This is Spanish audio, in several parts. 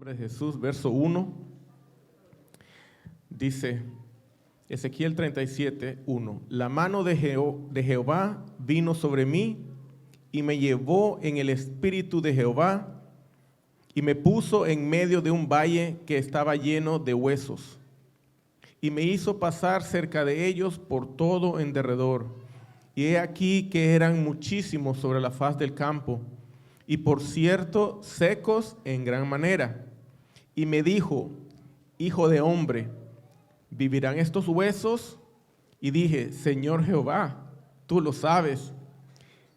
nombre de Jesús, verso 1, dice Ezequiel 37, 1. La mano de Jehová vino sobre mí y me llevó en el espíritu de Jehová y me puso en medio de un valle que estaba lleno de huesos y me hizo pasar cerca de ellos por todo en derredor. Y he aquí que eran muchísimos sobre la faz del campo y por cierto secos en gran manera. Y me dijo: hijo de hombre, ¿vivirán estos huesos? Y dije: Señor Jehová, tú lo sabes.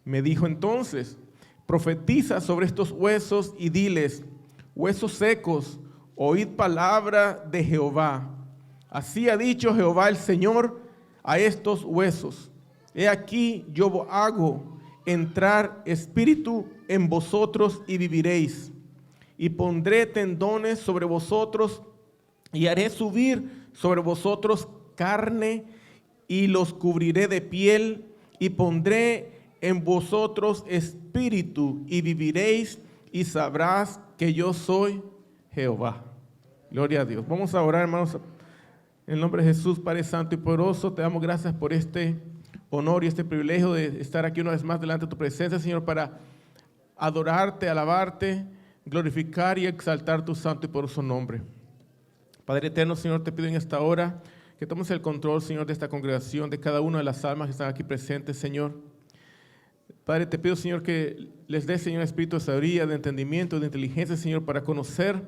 Me dijo entonces: profetiza sobre estos huesos y diles: huesos secos, oíd palabra de Jehová. Así ha dicho Jehová el Señor a estos huesos: he aquí yo hago entrar espíritu en vosotros y viviréis. Y pondré tendones sobre vosotros y haré subir sobre vosotros carne y los cubriré de piel y pondré en vosotros espíritu y viviréis y sabrás que yo soy Jehová. Gloria a Dios. Vamos a orar, hermanos. En el nombre de Jesús, Padre Santo y Poderoso, te damos gracias por este honor y este privilegio de estar aquí una vez más delante de tu presencia, Señor, para adorarte, alabarte, glorificar y exaltar tu santo y poderoso nombre. Padre eterno, Señor, te pido en esta hora que tomes el control, Señor, de esta congregación, de cada una de las almas que están aquí presentes, Señor. Padre, te pido, Señor, que les dé, Señor, espíritu de sabiduría, de entendimiento, de inteligencia, Señor, para conocer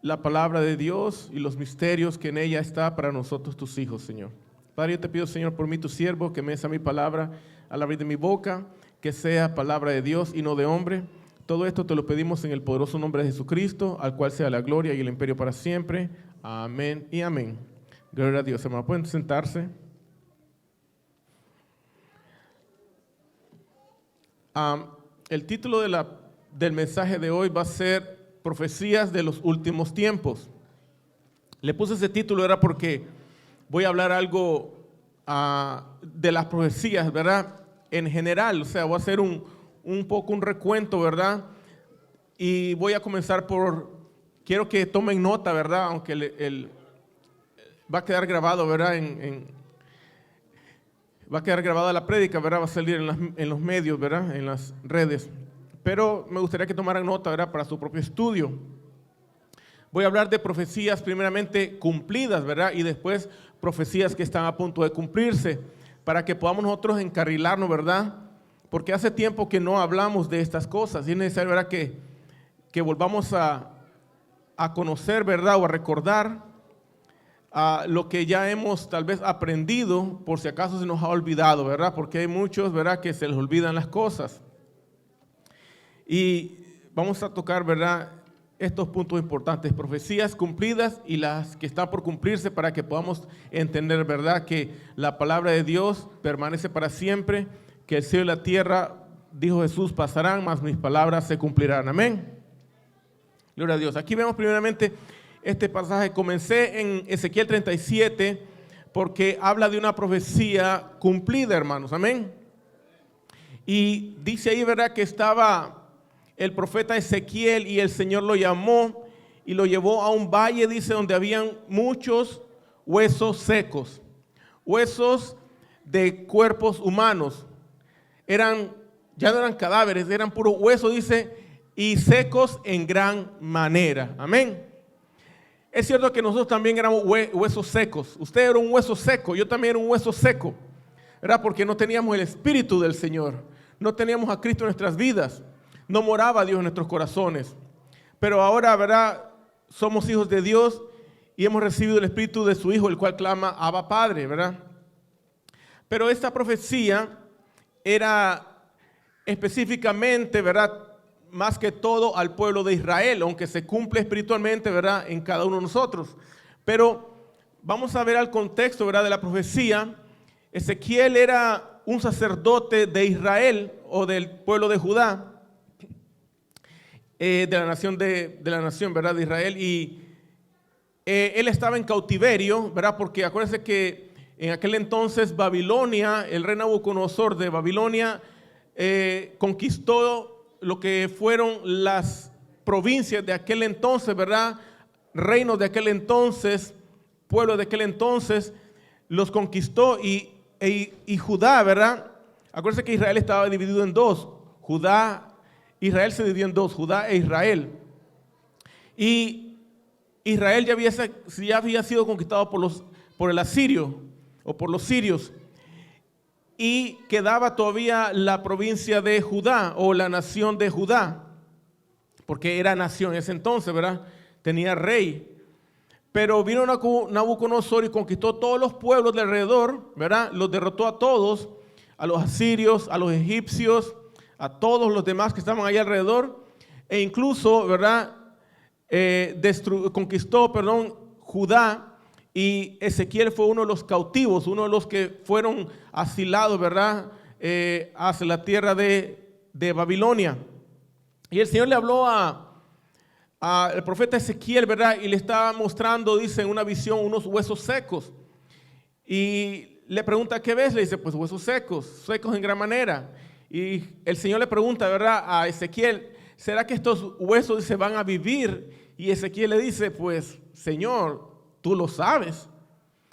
la palabra de Dios y los misterios que en ella está para nosotros, tus hijos, Señor. Padre, yo te pido, Señor, por mí, tu siervo, que me des a mi palabra al abrir de mi boca, que sea palabra de Dios y no de hombre. Todo esto te lo pedimos en el poderoso nombre de Jesucristo, al cual sea la gloria y el imperio para siempre. Amén y amén. Gloria a Dios. Hermano, pueden sentarse. El título del mensaje de hoy va a ser Profecías de los últimos tiempos. Le puse ese título era porque voy a hablar algo de las profecías, ¿verdad? En general, o sea, voy a hacer un poco un recuento, ¿verdad? Y voy a comenzar quiero que tomen nota, ¿verdad? Aunque va a quedar grabado, ¿verdad? Va a quedar grabada la prédica, ¿verdad? Va a salir en los medios, ¿verdad? En las redes. Pero me gustaría que tomaran nota, ¿verdad? Para su propio estudio. Voy a hablar de profecías primeramente cumplidas, ¿verdad? Y después profecías que están a punto de cumplirse, para que podamos nosotros encarrilarnos, ¿verdad? Porque hace tiempo que no hablamos de estas cosas y es necesario, ¿verdad? Que volvamos a conocer, ¿verdad? O a recordar lo que ya hemos tal vez aprendido, por si acaso se nos ha olvidado, ¿verdad? Porque hay muchos, ¿verdad? Que se les olvidan las cosas. Y vamos a tocar, ¿verdad? Estos puntos importantes, profecías cumplidas y las que están por cumplirse, para que podamos entender, ¿verdad? Que la palabra de Dios permanece para siempre, que el cielo y la tierra, dijo Jesús, pasarán, mas mis palabras se cumplirán. Amén. Gloria a Dios. Aquí vemos primeramente este pasaje. Comencé en Ezequiel 37 porque habla de una profecía cumplida, hermanos. Amén. Y dice ahí, ¿verdad? Que estaba el profeta Ezequiel y el Señor lo llamó y lo llevó a un valle, dice, donde habían muchos huesos secos, huesos de cuerpos humanos. Ya no eran cadáveres, eran puros huesos, dice, y secos en gran manera. Amén. Es cierto que nosotros también éramos huesos secos. Usted era un hueso seco, yo también era un hueso seco, ¿verdad? Porque no teníamos el Espíritu del Señor, no teníamos a Cristo en nuestras vidas, no moraba Dios en nuestros corazones. Pero ahora, ¿verdad? Somos hijos de Dios y hemos recibido el Espíritu de su Hijo, el cual clama Abba Padre, ¿verdad? Pero esta profecía era específicamente, ¿verdad? Más que todo al pueblo de Israel, aunque se cumple espiritualmente, ¿verdad? En cada uno de nosotros. Pero vamos a ver al contexto, ¿verdad? De la profecía. Ezequiel era un sacerdote de Israel o del pueblo de Judá, de la nación, ¿verdad? De Israel. Y él estaba en cautiverio, ¿verdad? Porque acuérdense que en aquel entonces Babilonia, el rey Nabucodonosor de Babilonia, conquistó lo que fueron las provincias de aquel entonces, ¿verdad? Reinos de aquel entonces, pueblos de aquel entonces, los conquistó y Judá, ¿verdad? Acuérdense que Israel estaba dividido en dos. Israel se dividió en dos, Judá e Israel. Y Israel ya había sido conquistado por el asirio o por los sirios. Y quedaba todavía la provincia de Judá o la nación de Judá, porque era nación en ese entonces, ¿verdad? Tenía rey. Pero vino Nabucodonosor y conquistó todos los pueblos de alrededor, ¿verdad? Los derrotó a todos, a los asirios, a los egipcios, a todos los demás que estaban allá alrededor. E incluso, ¿verdad? Conquistó Judá. Y Ezequiel fue uno de los cautivos, uno de los que fueron asilados, ¿verdad? Hacia la tierra de Babilonia. Y el Señor le habló al profeta Ezequiel, ¿verdad? Y le estaba mostrando, dice, en una visión, unos huesos secos. Y le pregunta, ¿qué ves? Le dice, pues huesos secos en gran manera. Y el Señor le pregunta, ¿verdad? A Ezequiel, ¿será que estos huesos se van a vivir? Y Ezequiel le dice, pues, Señor, tú lo sabes.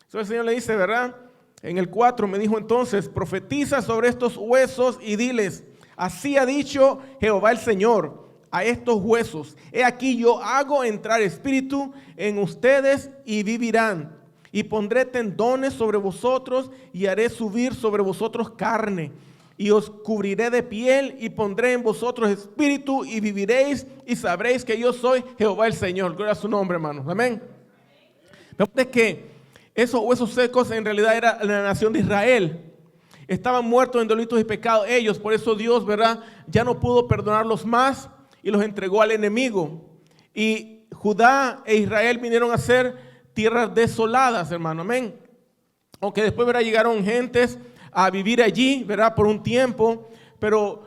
Entonces el Señor le dice, ¿verdad? En el 4 me dijo entonces, profetiza sobre estos huesos y diles, así ha dicho Jehová el Señor a estos huesos. He aquí yo hago entrar espíritu en ustedes y vivirán. Y pondré tendones sobre vosotros y haré subir sobre vosotros carne. Y os cubriré de piel y pondré en vosotros espíritu y viviréis y sabréis que yo soy Jehová el Señor. Gloria a su nombre, hermanos. Amén. Es que esos huesos secos en realidad era la nación de Israel. Estaban muertos en delitos y pecados ellos. Por eso Dios, ¿verdad? Ya no pudo perdonarlos más y los entregó al enemigo. Y Judá e Israel vinieron a ser tierras desoladas, hermano. Amén. Aunque después, ¿verdad? Llegaron gentes a vivir allí, ¿verdad? Por un tiempo. Pero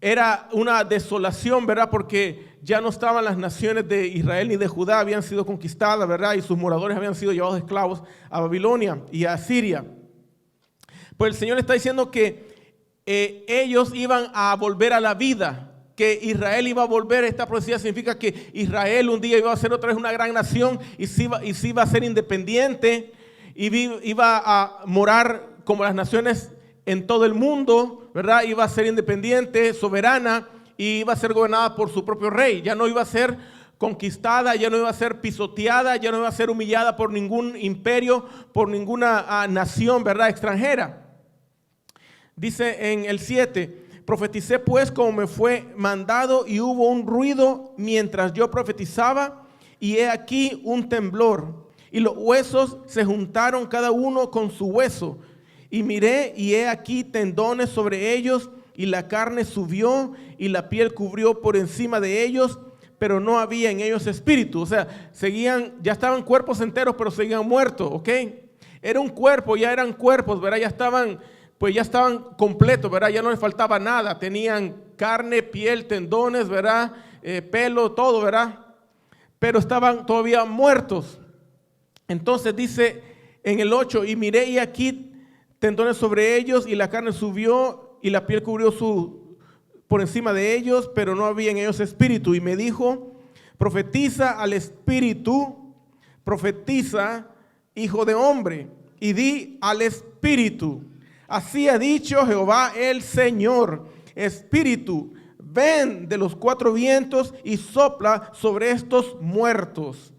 era una desolación, ¿verdad? Porque ya no estaban las naciones de Israel ni de Judá, habían sido conquistadas, ¿verdad? Y sus moradores habían sido llevados esclavos a Babilonia y a Siria. Pues el Señor está diciendo que ellos iban a volver a la vida, que Israel iba a volver. Esta profecía significa que Israel un día iba a ser otra vez una gran nación y se iba a ser independiente y iba a morar como las naciones en todo el mundo, ¿verdad? Iba a ser independiente, soberana, y iba a ser gobernada por su propio rey. Ya no iba a ser conquistada, ya no iba a ser pisoteada, ya no iba a ser humillada por ningún imperio, por ninguna nación, ¿verdad? Extranjera. Dice en el 7, profeticé pues como me fue mandado y hubo un ruido mientras yo profetizaba y he aquí un temblor y los huesos se juntaron cada uno con su hueso y miré y he aquí tendones sobre ellos y la carne subió y la piel cubrió por encima de ellos, pero no había en ellos espíritu. O sea, ya estaban cuerpos enteros, pero seguían muertos, ¿ok? Era un cuerpo, ya eran cuerpos, ¿verdad? Ya estaban completos, ¿verdad? Ya no les faltaba nada. Tenían carne, piel, tendones, ¿verdad? Pelo, todo, ¿verdad? Pero estaban todavía muertos. Entonces dice en el 8, y miré y aquí tendones sobre ellos y la carne subió y la piel cubrió por encima de ellos, pero no había en ellos espíritu. Y me dijo, profetiza al espíritu, profetiza, hijo de hombre, y di al espíritu, así ha dicho Jehová el Señor, espíritu, ven de los cuatro vientos y sopla sobre estos muertos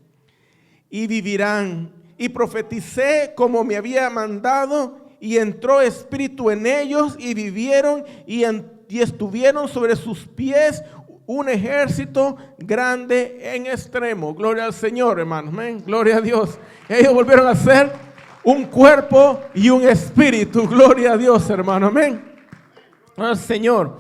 y vivirán. Y profeticé como me había mandado y entró espíritu en ellos y vivieron y estuvieron sobre sus pies un ejército grande en extremo. Gloria al Señor, hermanos. Amén. Gloria a Dios. Ellos volvieron a ser un cuerpo y un espíritu. Gloria a Dios, hermano. Amén. Al Señor.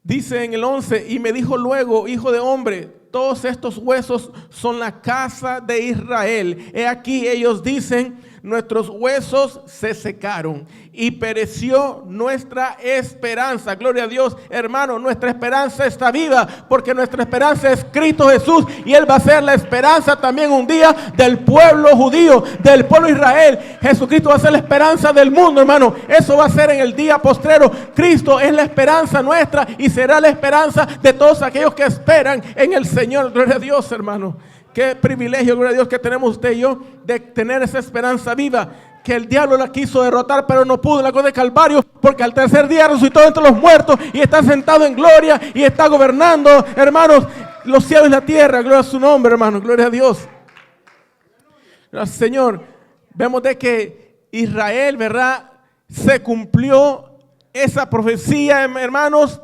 Dice en el 11, y me dijo luego, hijo de hombre, todos estos huesos son la casa de Israel. He aquí ellos dicen, nuestros huesos se secaron y pereció nuestra esperanza. Gloria a Dios, hermano, nuestra esperanza está viva porque nuestra esperanza es Cristo Jesús y Él va a ser la esperanza también un día del pueblo judío, del pueblo de Israel. Jesucristo va a ser la esperanza del mundo, hermano. Eso va a ser en el día postrero. Cristo es la esperanza nuestra y será la esperanza de todos aquellos que esperan en el Señor. Gloria a Dios, hermano. Qué privilegio, gloria a Dios, que tenemos usted y yo de tener esa esperanza viva, que el diablo la quiso derrotar, pero no pudo en la cruz de Calvario, porque al tercer día resucitó entre los muertos y está sentado en gloria y está gobernando, hermanos, los cielos y la tierra. Gloria a su nombre, hermanos, gloria a Dios. Gracias, Señor. Vemos de que Israel, ¿verdad?, se cumplió esa profecía, hermanos,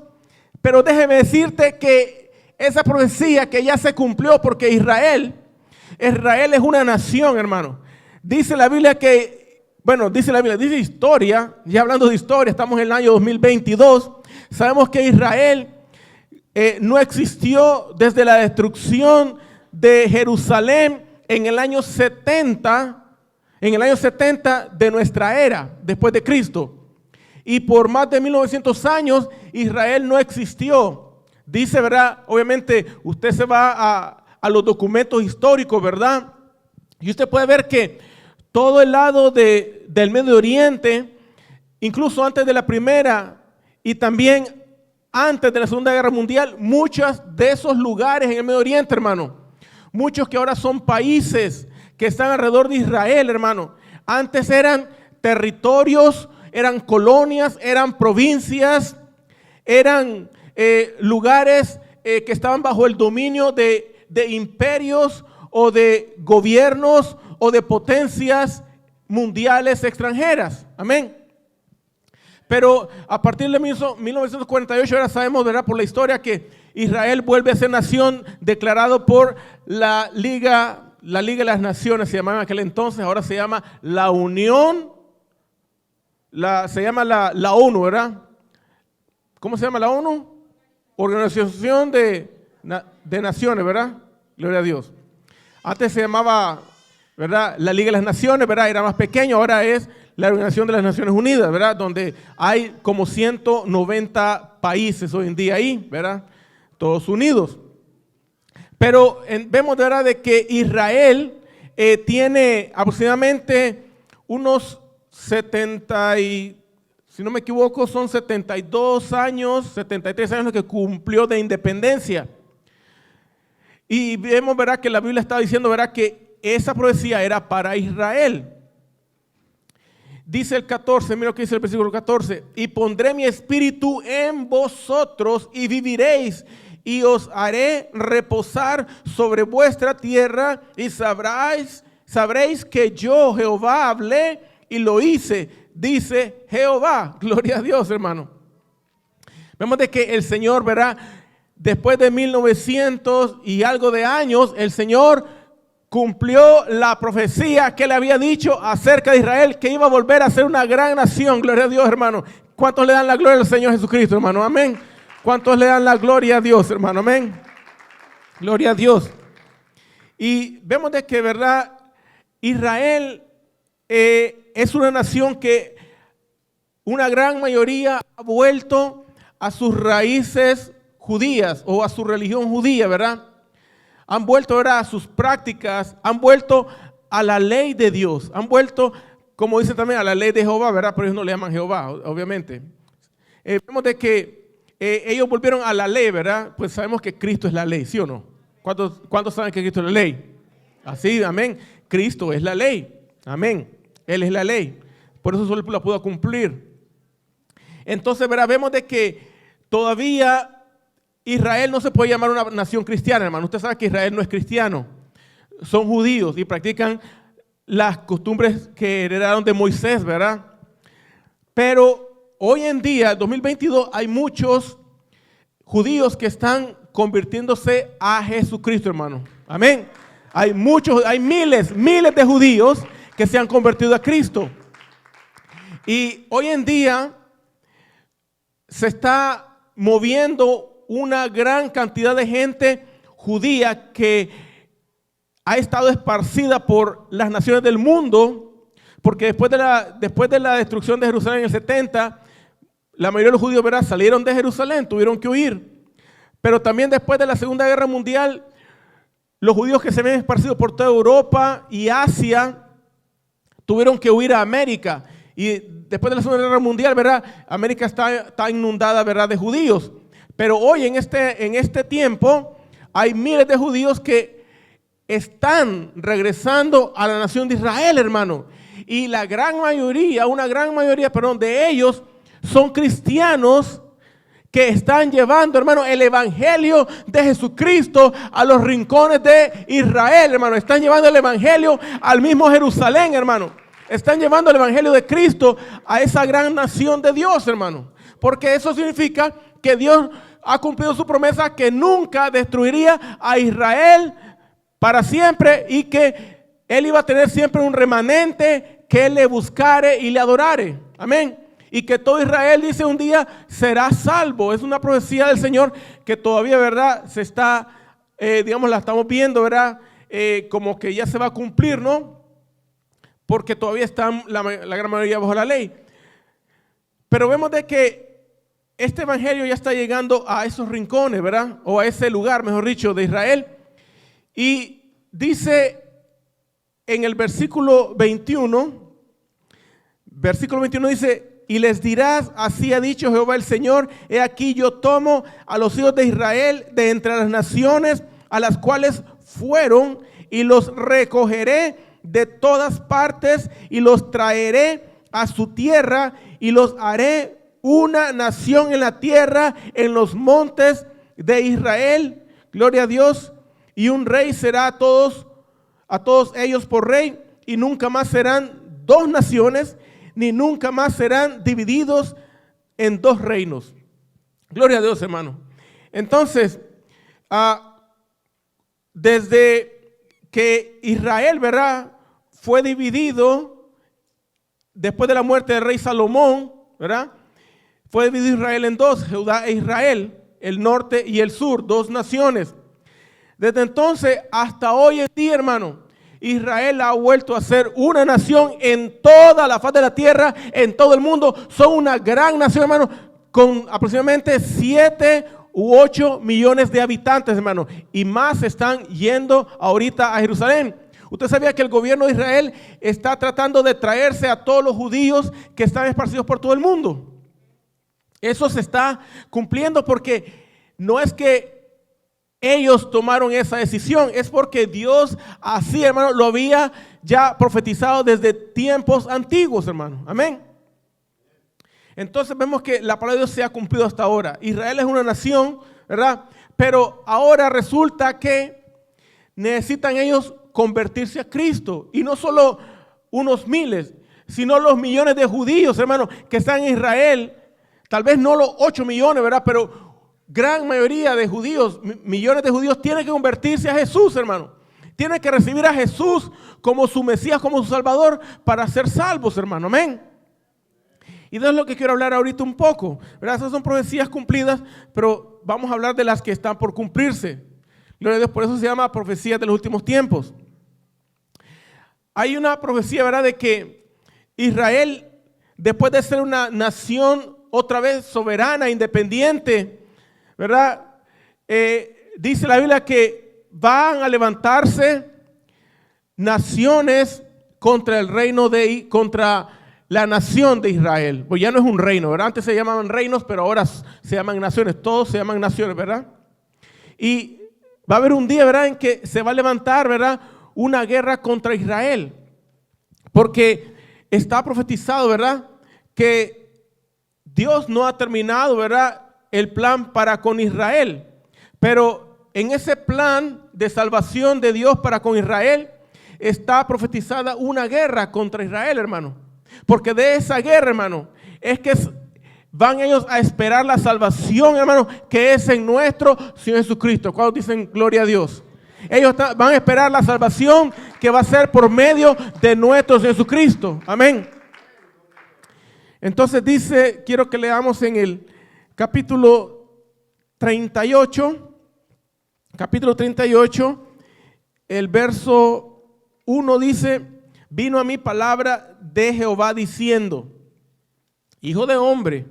pero déjeme decirte que esa profecía que ya se cumplió, porque Israel es una nación, hermano. Dice la Biblia que, bueno, dice historia, ya hablando de historia, estamos en el año 2022, sabemos que Israel no existió desde la destrucción de Jerusalén en el año 70 de nuestra era, después de Cristo. Y por más de 1900 años, Israel no existió. Dice, ¿verdad? Obviamente, usted se va a los documentos históricos, ¿verdad? Y usted puede ver que todo el lado del Medio Oriente, incluso antes de la Primera y también antes de la Segunda Guerra Mundial, muchos de esos lugares en el Medio Oriente, hermano, muchos que ahora son países que están alrededor de Israel, hermano, antes eran territorios, eran colonias, eran provincias, eran lugares que estaban bajo el dominio de imperios o de gobiernos o de potencias mundiales extranjeras. Amén. Pero a partir de 1948 ahora sabemos, ¿verdad?, por la historia, que Israel vuelve a ser nación declarado por la Liga de las Naciones, se llamaba en aquel entonces, ahora se llama la Unión, se llama la ONU, ¿verdad? ¿Cómo se llama la ONU? Organización de Naciones, ¿verdad? Gloria a Dios. Antes se llamaba, ¿verdad?, la Liga de las Naciones, ¿verdad? Era más pequeño, ahora es la Organización de las Naciones Unidas, ¿verdad? Donde hay como 190 países hoy en día ahí, ¿verdad? Todos unidos. Pero vemos, ¿verdad?, de que Israel tiene aproximadamente unos 70 y, si no me equivoco, son 72 años, 73 años que cumplió de independencia. Y vemos, ¿verdad?, que la Biblia está diciendo, ¿verdad?, que esa profecía era para Israel. Dice el 14, mira lo que dice el versículo 14. Y pondré mi espíritu en vosotros y viviréis, y os haré reposar sobre vuestra tierra, y sabréis que yo, Jehová, hablé y lo hice, dice Jehová. Gloria a Dios, hermano. Vemos de que el Señor, ¿verdad?, después de 1900 y algo de años, el Señor cumplió la profecía que le había dicho acerca de Israel, que iba a volver a ser una gran nación. Gloria a Dios, hermano. ¿Cuántos le dan la gloria al Señor Jesucristo, hermano? Amén. ¿Cuántos le dan la gloria a Dios, hermano? Amén. Gloria a Dios. Y vemos de que, ¿verdad?, Israel es una nación que una gran mayoría ha vuelto a sus raíces judías o a su religión judía, ¿verdad? Han vuelto, ¿verdad?, a sus prácticas, han vuelto a la ley de Dios, han vuelto, como dice también, a la ley de Jehová, ¿verdad? Pero ellos no le llaman Jehová, obviamente. Vemos de que ellos volvieron a la ley, ¿verdad? Pues sabemos que Cristo es la ley, ¿sí o no? ¿Cuántos saben que Cristo es la ley? Así, amén. Cristo es la ley, amén. Él es la ley, por eso solo la pudo cumplir. Entonces, ¿verdad?, vemos de que todavía Israel no se puede llamar una nación cristiana, hermano. Usted sabe que Israel no es cristiano, son judíos y practican las costumbres que heredaron de Moisés, ¿verdad? Pero hoy en día, 2022, hay muchos judíos que están convirtiéndose a Jesucristo, hermano. Amén. Hay miles de judíos que se han convertido a Cristo. Y hoy en día se está moviendo una gran cantidad de gente judía que ha estado esparcida por las naciones del mundo, porque después de la destrucción de Jerusalén en el 70, la mayoría de los judíos, ¿verdad?, salieron de Jerusalén, tuvieron que huir. Pero también después de la Segunda Guerra Mundial, los judíos que se habían esparcido por toda Europa y Asia tuvieron que huir a América. Y después de la Segunda Guerra Mundial, ¿verdad?, América está inundada, ¿verdad?, de judíos. Pero hoy en este tiempo hay miles de judíos que están regresando a la nación de Israel, hermano. Y una gran mayoría, de ellos son cristianos que están llevando, hermano, el evangelio de Jesucristo a los rincones de Israel, hermano. Están llevando el evangelio al mismo Jerusalén, hermano. Están llevando el evangelio de Cristo a esa gran nación de Dios, hermano. Porque eso significa que Dios ha cumplido su promesa que nunca destruiría a Israel para siempre y que Él iba a tener siempre un remanente que le buscare y le adorare. Amén. Y que todo Israel, dice, un día será salvo. Es una profecía del Señor que todavía, ¿verdad?, se está, la estamos viendo, ¿verdad?, como que ya se va a cumplir, ¿no? Porque todavía están la gran mayoría bajo la ley. Pero vemos de que este evangelio ya está llegando a esos rincones, ¿verdad?, o a ese lugar, mejor dicho, de Israel. Y dice en el versículo 21 dice: y les dirás, así ha dicho Jehová el Señor, he aquí yo tomo a los hijos de Israel de entre las naciones a las cuales fueron y los recogeré de todas partes y los traeré a su tierra y los haré una nación en la tierra, en los montes de Israel. Gloria a Dios. Y un rey será a todos ellos por rey, y nunca más serán dos naciones, ni nunca más serán divididos en dos reinos. Gloria a Dios, hermano. Entonces, desde que Israel, ¿verdad?, fue dividido después de la muerte del rey Salomón, ¿verdad?, fue dividido Israel en dos, Judá e Israel, el norte y el sur, dos naciones. Desde entonces hasta hoy en día, hermano, Israel ha vuelto a ser una nación en toda la faz de la tierra, en todo el mundo. Son una gran nación, hermano, con aproximadamente 7 u 8 millones de habitantes, hermano. Y más están yendo ahorita a Jerusalén. Usted sabía que el gobierno de Israel está tratando de traerse a todos los judíos que están esparcidos por todo el mundo. Eso se está cumpliendo porque no es que ellos tomaron esa decisión, es porque Dios así, hermano, lo había ya profetizado desde tiempos antiguos, hermano. Amén. Entonces vemos que la palabra de Dios se ha cumplido hasta ahora. Israel es una nación, ¿verdad? Pero ahora resulta que necesitan ellos convertirse a Cristo. Y no solo unos miles, sino los millones de judíos, hermano, que están en Israel. Tal vez no los 8 millones, ¿verdad? Pero gran mayoría de judíos, millones de judíos, tienen que convertirse a Jesús, hermano. Tienen que recibir a Jesús como su Mesías, como su Salvador, para ser salvos, hermano. Amén. Y de eso es lo que quiero hablar ahorita un poco, ¿verdad? Esas son profecías cumplidas, pero vamos a hablar de las que están por cumplirse. Gloria a Dios, por eso se llama profecía de los últimos tiempos. Hay una profecía, ¿verdad?, de que Israel, después de ser una nación otra vez soberana, independiente, ¿verdad? Dice la Biblia que van a levantarse naciones contra el reino contra la nación de Israel. Pues ya no es un reino, ¿verdad? Antes se llamaban reinos, pero ahora se llaman naciones. Todos se llaman naciones, ¿verdad? Y va a haber un día, ¿verdad?, en que se va a levantar, ¿verdad?, una guerra contra Israel. Porque está profetizado, ¿verdad?, que Dios no ha terminado, ¿verdad?, el plan para con Israel. Pero en ese plan de salvación de Dios para con Israel está profetizada una guerra contra Israel, hermano. Porque de esa guerra, hermano, es que van ellos a esperar la salvación, hermano, que es en nuestro Señor Jesucristo. ¿Cuántos dicen gloria a Dios? Ellos van a esperar la salvación que va a ser por medio de nuestro Señor Jesucristo. Amén. Entonces dice, quiero que leamos en el capítulo 38, el verso 1 dice: vino a mí palabra de Jehová diciendo: Hijo de hombre,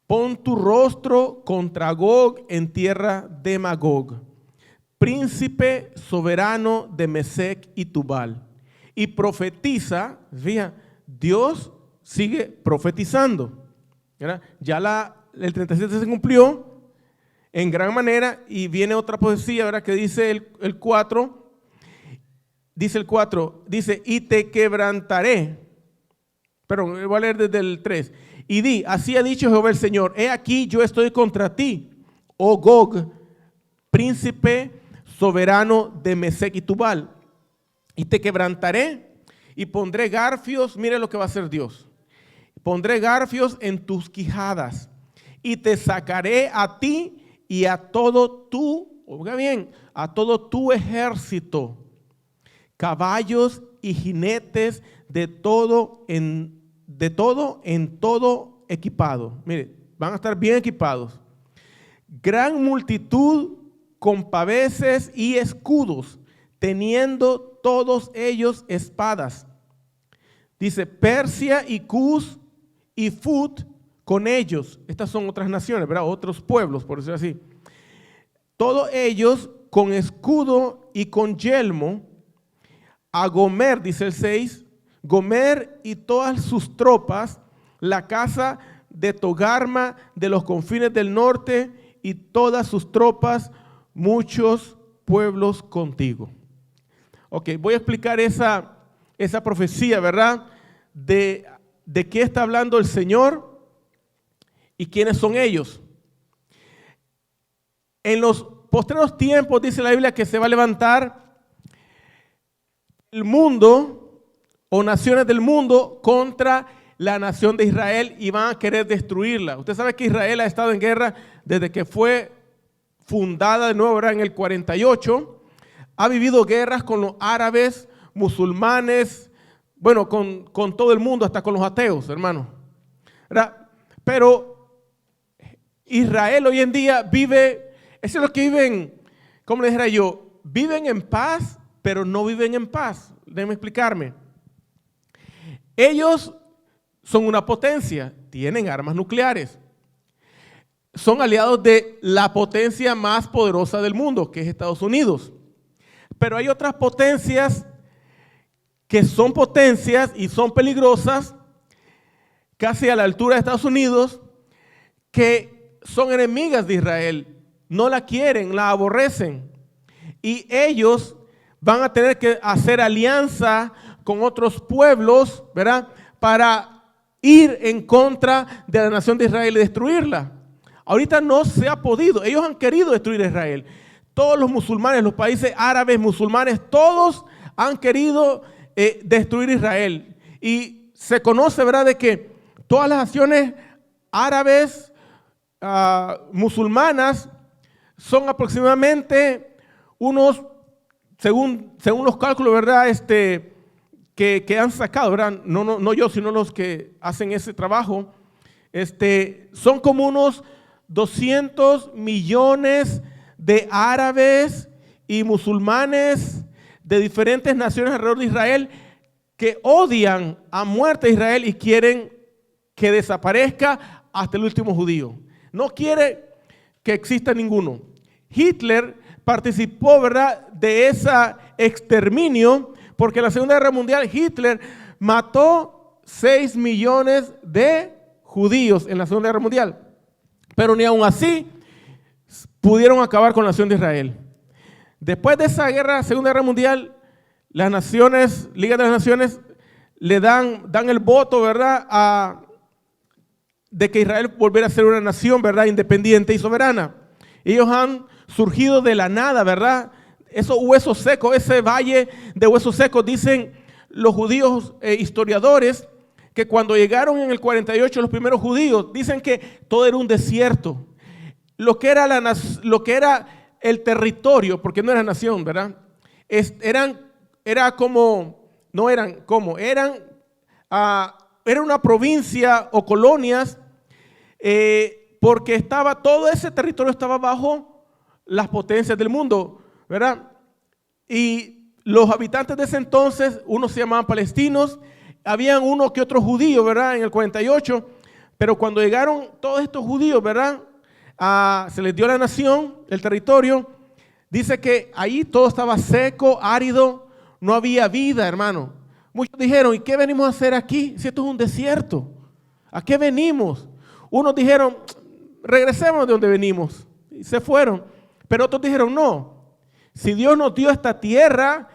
pon tu rostro contra Gog en tierra de Magog, príncipe soberano de Mesec y Tubal, y profetiza. Fíjate, Dios sigue profetizando, ¿verdad? Ya el 37 se cumplió en gran manera, y viene otra profecía, ¿verdad?, que dice el 4, dice, y te quebrantaré. Perdón, voy a leer desde el 3. Y di, así ha dicho Jehová el Señor, he aquí yo estoy contra ti, oh Gog, príncipe soberano de Mesec y Tubal, y te quebrantaré y pondré garfios. Mire lo que va a hacer Dios: pondré garfios en tus quijadas y te sacaré a ti y a todo oiga bien, a todo tu ejército, caballos y jinetes de todo en todo equipado. Mire, van a estar bien equipados. Gran multitud con paveses y escudos, teniendo todos ellos espadas. Dice, Persia y Cus y Fut con ellos. Estas son otras naciones, ¿verdad? Otros pueblos, por decirlo así. Todos ellos con escudo y con yelmo. A Gomer, dice el 6, Gomer y todas sus tropas, la casa de Togarma de los confines del norte y todas sus tropas, muchos pueblos contigo. Ok, voy a explicar esa profecía, ¿verdad? De qué está hablando el Señor y quiénes son ellos. En los postreros tiempos, dice la Biblia, que se va a levantar el mundo o naciones del mundo contra la nación de Israel y van a querer destruirla. Usted sabe que Israel ha estado en guerra desde que fue fundada de nuevo, ¿verdad?, en el 48. Ha vivido guerras con los árabes, musulmanes, bueno, con todo el mundo, hasta con los ateos, hermano, ¿verdad? Pero Israel hoy en día vive, eso es lo que viven, como le dijera yo, viven en paz, pero no viven en paz. Déjenme explicarme. Ellos son una potencia, tienen armas nucleares, son aliados de la potencia más poderosa del mundo, que es Estados Unidos. Pero hay otras potencias que son potencias y son peligrosas, casi a la altura de Estados Unidos, que son enemigas de Israel, no la quieren, la aborrecen. Y ellos van a tener que hacer alianza con otros pueblos, ¿verdad?, para ir en contra de la nación de Israel y destruirla. Ahorita no se ha podido, ellos han querido destruir a Israel. Todos los musulmanes, los países árabes, musulmanes, todos han querido destruir Israel. Y se conoce, ¿verdad?, de que todas las naciones árabes, musulmanas, son aproximadamente unos, según los cálculos, ¿verdad?, que han sacado, ¿verdad? No yo, sino los que hacen ese trabajo, son como unos 200 millones de árabes y musulmanes de diferentes naciones alrededor de Israel que odian a muerte a Israel y quieren que desaparezca hasta el último judío. No quiere que exista ninguno. Hitler participó, ¿verdad?, de ese exterminio, porque en la Segunda Guerra Mundial Hitler mató 6 millones de judíos en la Segunda Guerra Mundial. Pero ni aún así pudieron acabar con la nación de Israel. Después de esa guerra, Segunda Guerra Mundial, las naciones, Liga de las Naciones, le dan el voto, ¿verdad?, de que Israel volviera a ser una nación, ¿verdad?, independiente y soberana. Ellos han surgido de la nada, ¿verdad? Esos huesos secos, ese valle de huesos secos, dicen los judíos historiadores, que cuando llegaron en el 48 los primeros judíos, dicen que todo era un desierto. Lo que era el territorio, porque no era nación, ¿verdad? Era una provincia o colonias, porque todo ese territorio estaba bajo las potencias del mundo, ¿verdad? Y los habitantes de ese entonces, unos se llamaban palestinos, habían uno que otro judío, ¿verdad? En el 48, pero cuando llegaron todos estos judíos, ¿verdad? Se les dio la nación, el territorio. Dice que ahí todo estaba seco, árido, no había vida, hermano. Muchos dijeron, ¿y qué venimos a hacer aquí si esto es un desierto? ¿A qué venimos? Unos dijeron, regresemos de donde venimos. Y se fueron. Pero otros dijeron, no. Si Dios nos dio esta tierra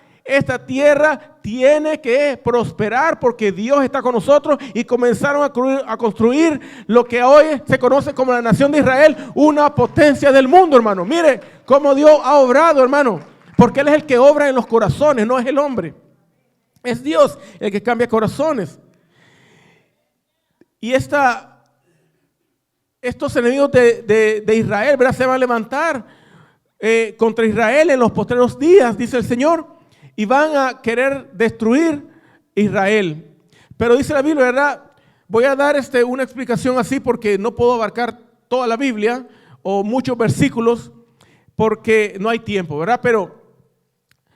tiene que prosperar porque Dios está con nosotros, y comenzaron a construir lo que hoy se conoce como la nación de Israel, una potencia del mundo, hermano. Mire cómo Dios ha obrado, hermano, porque Él es el que obra en los corazones, no es el hombre. Es Dios el que cambia corazones. Y estos enemigos de Israel, ¿verdad?, se van a levantar contra Israel en los postreros días, dice el Señor, y van a querer destruir Israel. Pero dice la Biblia, ¿verdad? Voy a dar una explicación así porque no puedo abarcar toda la Biblia o muchos versículos porque no hay tiempo, ¿verdad? Pero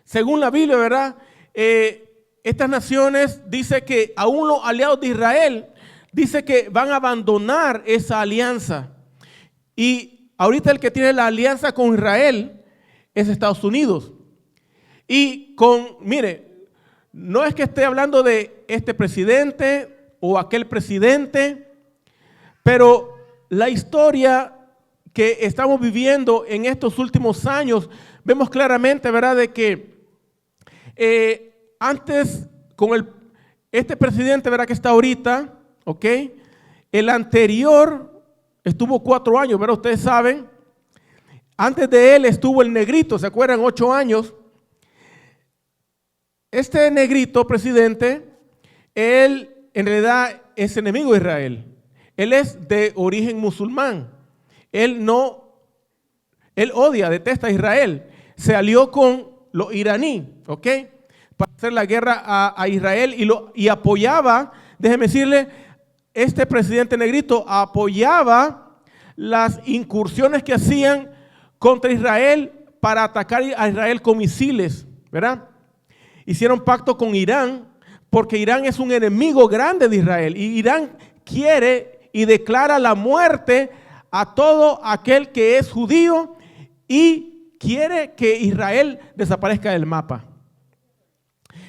según la Biblia, ¿verdad? Estas naciones, dice que aún los aliados de Israel, dice que van a abandonar esa alianza. Y ahorita el que tiene la alianza con Israel es Estados Unidos. Y mire, no es que esté hablando de este presidente o aquel presidente, pero la historia que estamos viviendo en estos últimos años, vemos claramente, ¿verdad?, de que antes con este presidente, ¿verdad?, que está ahorita, ¿ok? El anterior estuvo 4 años, ¿verdad? Ustedes saben. Antes de él estuvo el negrito, ¿se acuerdan? 8 años. Este negrito presidente, él en realidad es enemigo de Israel. Él es de origen musulmán. Él odia, detesta a Israel. Se alió con los iraníes, ¿ok?, para hacer la guerra a Israel y apoyaba, déjeme decirle, este presidente negrito apoyaba las incursiones que hacían contra Israel para atacar a Israel con misiles, ¿verdad? Hicieron pacto con Irán porque Irán es un enemigo grande de Israel y Irán quiere y declara la muerte a todo aquel que es judío y quiere que Israel desaparezca del mapa.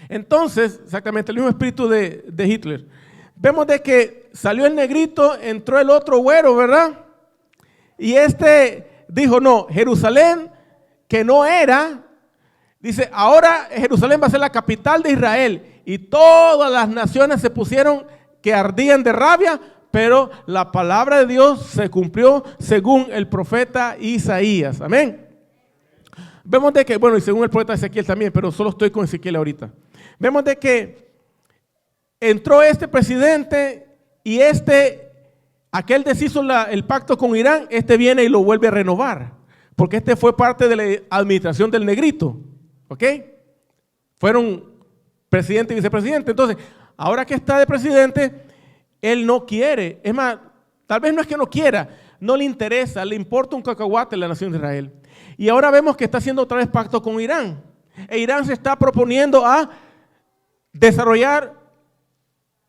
Entonces, exactamente el mismo espíritu de Hitler. Vemos de que salió el negrito, entró el otro güero, ¿verdad? Y dijo, no, Jerusalén, que no era, dice, ahora Jerusalén va a ser la capital de Israel. Y todas las naciones se pusieron que ardían de rabia, pero la palabra de Dios se cumplió según el profeta Isaías. Amén. Vemos de que, bueno, y según el profeta Ezequiel también, pero solo estoy con Ezequiel ahorita. Vemos de que entró este presidente y aquel deshizo el pacto con Irán, viene y lo vuelve a renovar, porque fue parte de la administración del negrito, ¿ok? Fueron presidente y vicepresidente. Entonces, ahora que está de presidente, él no quiere, es más, tal vez no es que no quiera, no le interesa, le importa un cacahuate la nación de Israel. Y ahora vemos que está haciendo otra vez pacto con Irán. E Irán se está proponiendo a desarrollar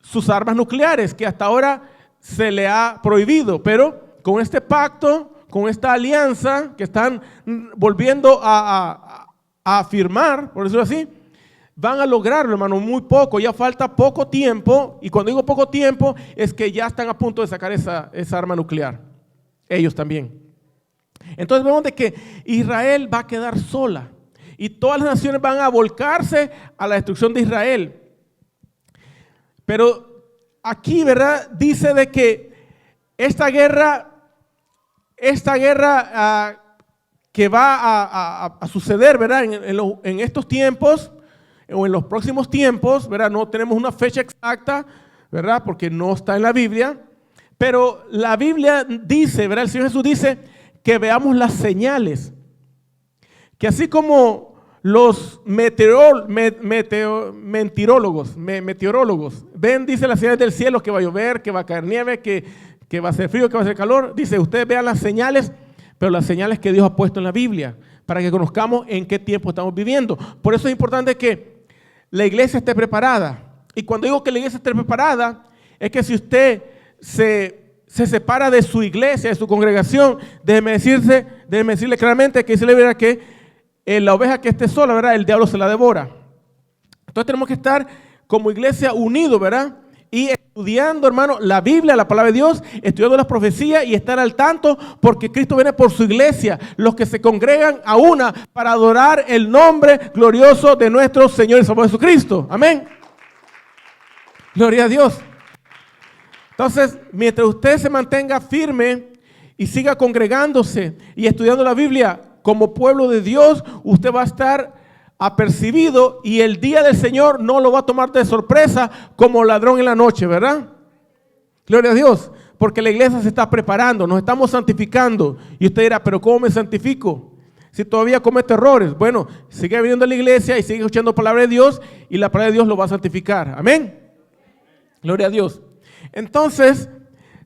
sus armas nucleares, que hasta ahora se le ha prohibido, pero con este pacto, con esta alianza que están volviendo a firmar, por decirlo así, van a lograrlo, hermano, muy poco, ya falta poco tiempo, y cuando digo poco tiempo, es que ya están a punto de sacar esa arma nuclear, ellos también. Entonces vemos de que Israel va a quedar sola, y todas las naciones van a volcarse a la destrucción de Israel. Pero aquí, ¿verdad?, dice de que esta guerra que va a suceder, ¿verdad?, en estos tiempos o en los próximos tiempos, ¿verdad?, no tenemos una fecha exacta, ¿verdad?, porque no está en la Biblia, pero la Biblia dice, ¿verdad?, el Señor Jesús dice que veamos las señales, que así como los meteorólogos ven, dice, las señales del cielo, que va a llover, que va a caer nieve, que va a hacer frío, que va a hacer calor. Dice, ustedes vean las señales, pero las señales que Dios ha puesto en la Biblia, para que conozcamos en qué tiempo estamos viviendo. Por eso es importante que la iglesia esté preparada. Y cuando digo que la iglesia esté preparada, es que si usted se separa de su iglesia, de su congregación, déjeme decirle claramente que dice la Biblia que la oveja que esté sola, ¿verdad?, el diablo se la devora. Entonces tenemos que estar como iglesia unidos, ¿verdad? Y estudiando, hermano, la Biblia, la palabra de Dios, estudiando las profecías y estar al tanto porque Cristo viene por su iglesia, los que se congregan a una para adorar el nombre glorioso de nuestro Señor y Salvador Jesucristo. Amén. Gloria a Dios. Entonces, mientras usted se mantenga firme y siga congregándose y estudiando la Biblia como pueblo de Dios, usted va a estar apercibido y el día del Señor no lo va a tomar de sorpresa como ladrón en la noche, ¿verdad? Gloria a Dios, porque la iglesia se está preparando, nos estamos santificando. Y usted dirá, pero ¿cómo me santifico? Si todavía comete errores. Bueno, sigue viniendo a la iglesia y sigue escuchando la palabra de Dios y la palabra de Dios lo va a santificar. Amén. Gloria a Dios. Entonces,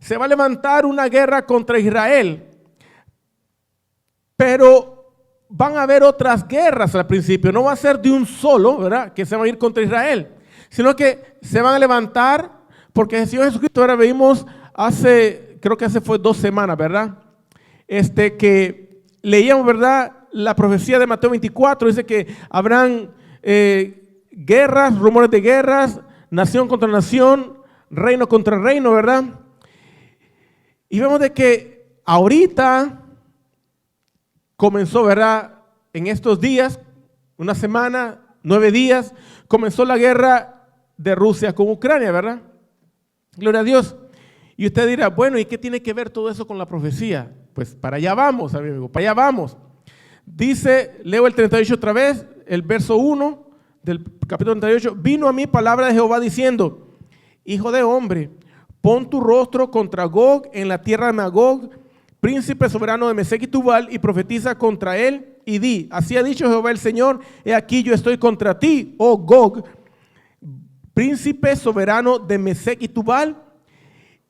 se va a levantar una guerra contra Israel, pero van a haber otras guerras al principio. No va a ser de un solo, ¿verdad?, que se va a ir contra Israel, sino que se van a levantar, porque el Señor Jesucristo, ahora vimos creo que hace fue 2 semanas, ¿verdad? Que leíamos, ¿verdad?, la profecía de Mateo 24, dice que habrán guerras, rumores de guerras, nación contra nación, reino contra reino, ¿verdad? Y vemos de que ahorita comenzó, ¿verdad?, en estos días, una semana, 9 días, comenzó la guerra de Rusia con Ucrania, ¿verdad? Gloria a Dios. Y usted dirá, bueno, ¿y qué tiene que ver todo eso con la profecía? Pues para allá vamos, amigo, para allá vamos. Dice, leo el 38 otra vez, el verso 1 del capítulo 38, vino a mí palabra de Jehová diciendo, hijo de hombre, pon tu rostro contra Gog en la tierra de Magog, príncipe soberano de Mesec y Tubal, y profetiza contra él y di, así ha dicho Jehová el Señor, he aquí yo estoy contra ti, oh Gog, príncipe soberano de Mesec y Tubal,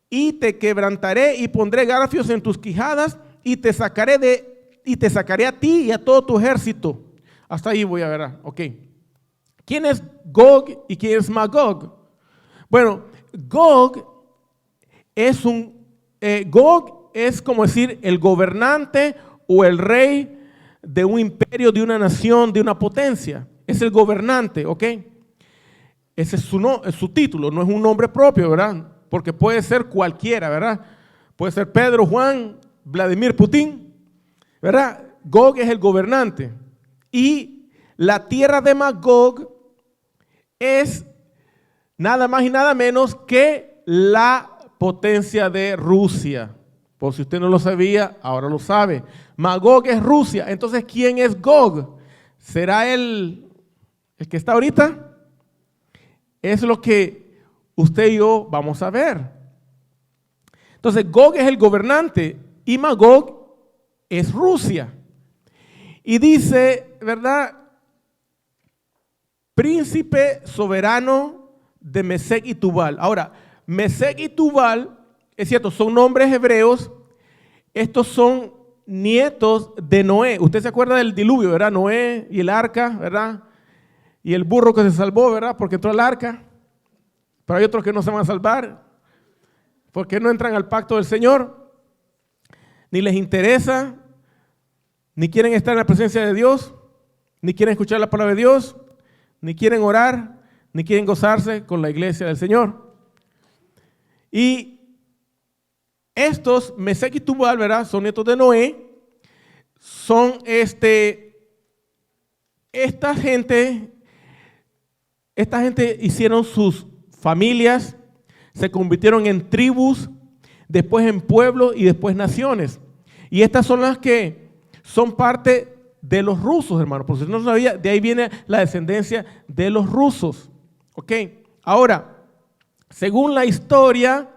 y te quebrantaré y pondré garfios en tus quijadas y te sacaré a ti y a todo tu ejército. Hasta ahí voy a ver, ok. ¿Quién es Gog y quién es Magog? Bueno, Gog es como decir el gobernante o el rey de un imperio, de una nación, de una potencia. Es el gobernante, ¿ok? Ese es su título, no es un nombre propio, ¿verdad? Porque puede ser cualquiera, ¿verdad? Puede ser Pedro, Juan, Vladimir Putin, ¿verdad? Gog es el gobernante. Y la tierra de Magog es nada más y nada menos que la potencia de Rusia. Por si usted no lo sabía, ahora lo sabe. Magog es Rusia. Entonces, ¿quién es Gog? ¿Será el que está ahorita? Es lo que usted y yo vamos a ver. Entonces, Gog es el gobernante y Magog es Rusia. Y dice, ¿verdad? Príncipe soberano de Mesec y Tubal. Ahora, Mesec y Tubal, es cierto, son nombres hebreos. Estos son nietos de Noé. Usted se acuerda del diluvio, ¿verdad? Noé y el arca, ¿verdad? Y el burro que se salvó, ¿verdad? Porque entró al arca. Pero hay otros que no se van a salvar porque no entran al pacto del Señor, ni les interesa, ni quieren estar en la presencia de Dios, ni quieren escuchar la palabra de Dios, ni quieren orar, ni quieren gozarse con la iglesia del Señor. Y estos, Mesec y Tubal, ¿verdad?, son nietos de Noé, son esta gente hicieron sus familias, se convirtieron en tribus, después en pueblos y después naciones. Y estas son las que son parte de los rusos, hermano. Por si no sabía, de ahí viene la descendencia de los rusos. Ok, ahora, según la historia,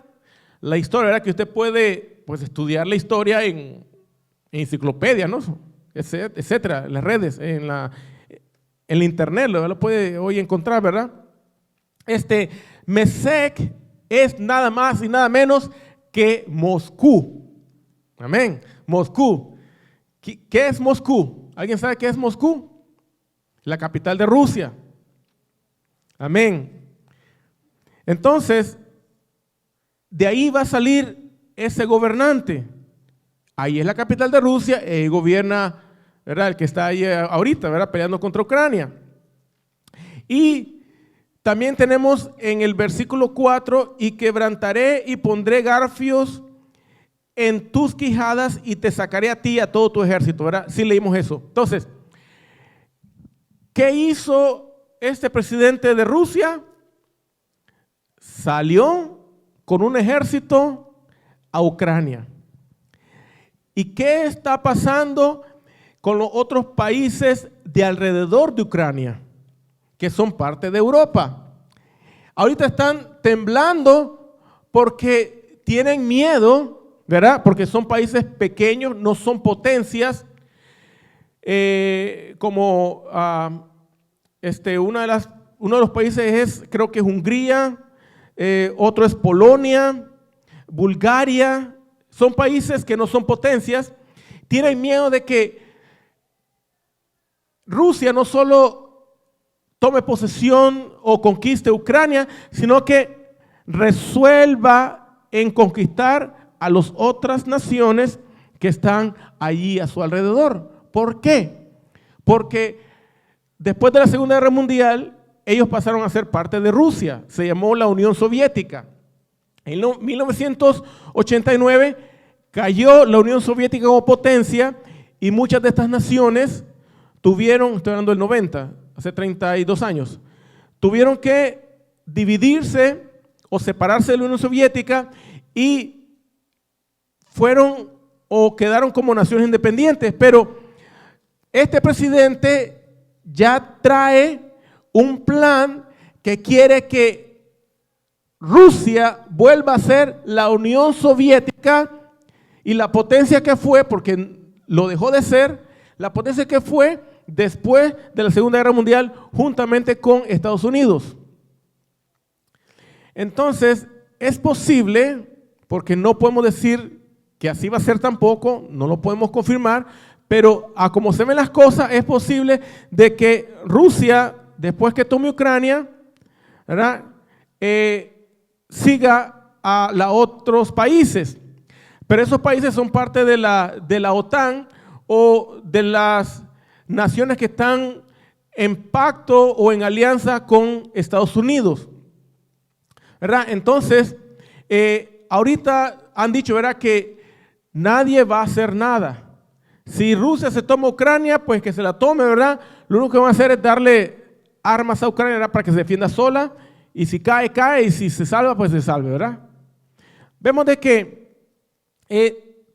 ¿verdad?, que usted puede pues estudiar la historia en enciclopedia, ¿no?, etcétera, en las redes, en la internet, lo puede hoy encontrar, ¿verdad? Mesec es nada más y nada menos que Moscú. Amén. Moscú. ¿Qué es Moscú? ¿Alguien sabe qué es Moscú? La capital de Rusia. Amén. Entonces, de ahí va a salir ese gobernante. Ahí es la capital de Rusia, gobierna, ¿verdad?, el que está ahí ahorita, ¿verdad?, peleando contra Ucrania. Y también tenemos en el versículo 4, y quebrantaré y pondré garfios en tus quijadas y te sacaré a ti y a todo tu ejército, ¿verdad? Sí leímos eso. Entonces, ¿qué hizo este presidente de Rusia? Salió con un ejército a Ucrania. ¿Y qué está pasando con los otros países de alrededor de Ucrania, que son parte de Europa? Ahorita están temblando porque tienen miedo, ¿verdad? Porque son países pequeños, no son potencias, como uno de los países creo que es Hungría, otro es Polonia, Bulgaria. Son países que no son potencias, tienen miedo de que Rusia no solo tome posesión o conquiste Ucrania, sino que resuelva en conquistar a las otras naciones que están allí a su alrededor. ¿Por qué? Porque después de la Segunda Guerra Mundial, ellos pasaron a ser parte de Rusia, se llamó la Unión Soviética. En 1989 cayó la Unión Soviética como potencia y muchas de estas naciones tuvieron, estoy hablando del 90, hace 32 años, tuvieron que dividirse o separarse de la Unión Soviética y fueron o quedaron como naciones independientes. Pero este presidente ya trae un plan que quiere que Rusia vuelva a ser la Unión Soviética y la potencia que fue, porque lo dejó de ser, la potencia que fue después de la Segunda Guerra Mundial juntamente con Estados Unidos. Entonces, es posible, porque no podemos decir que así va a ser tampoco, no lo podemos confirmar, pero a como se ven las cosas, es posible de que Rusia, después que tome Ucrania, ¿verdad?, siga a los otros países, pero esos países son parte de la OTAN o de las naciones que están en pacto o en alianza con Estados Unidos, ¿verdad? Entonces, ahorita han dicho, ¿verdad?, que nadie va a hacer nada. Si Rusia se toma Ucrania, pues que se la tome, ¿verdad? Lo único que van a hacer es darle armas a Ucrania, ¿verdad?, para que se defienda sola. Y si cae, cae, y si se salva, pues se salve, ¿verdad? Vemos de que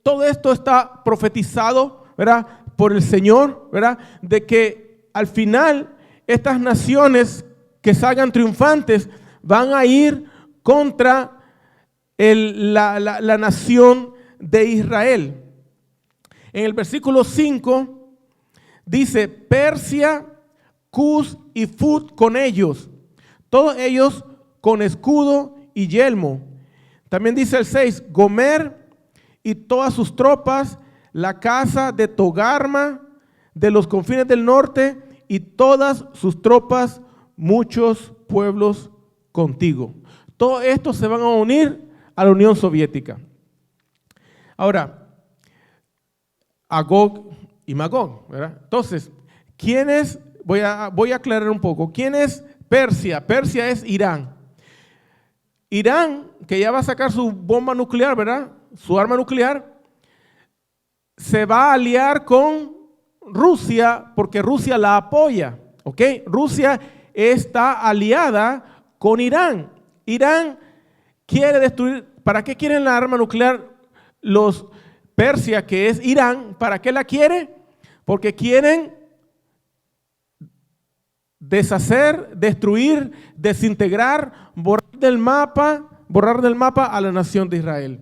todo esto está profetizado, ¿verdad?, por el Señor, ¿verdad?, de que al final estas naciones que salgan triunfantes van a ir contra la nación de Israel. En el versículo 5 dice: Persia, Cus y Fut con ellos, todos ellos con escudo y yelmo. También dice el 6, Gomer y todas sus tropas, la casa de Togarma, de los confines del norte, y todas sus tropas, muchos pueblos contigo. Todos estos se van a unir a la Unión Soviética. Ahora, Agog y Magog, ¿verdad? Entonces, ¿quién es? Voy a aclarar un poco. ¿Quién es Persia? Persia es Irán. Irán, que ya va a sacar su bomba nuclear, ¿verdad?, su arma nuclear, se va a aliar con Rusia porque Rusia la apoya, ¿ok? Rusia está aliada con Irán. Irán quiere destruir. ¿Para qué quieren la arma nuclear los Persia, que es Irán? ¿Para qué la quiere? Porque quieren deshacer, destruir, desintegrar, borrar del mapa a la nación de Israel.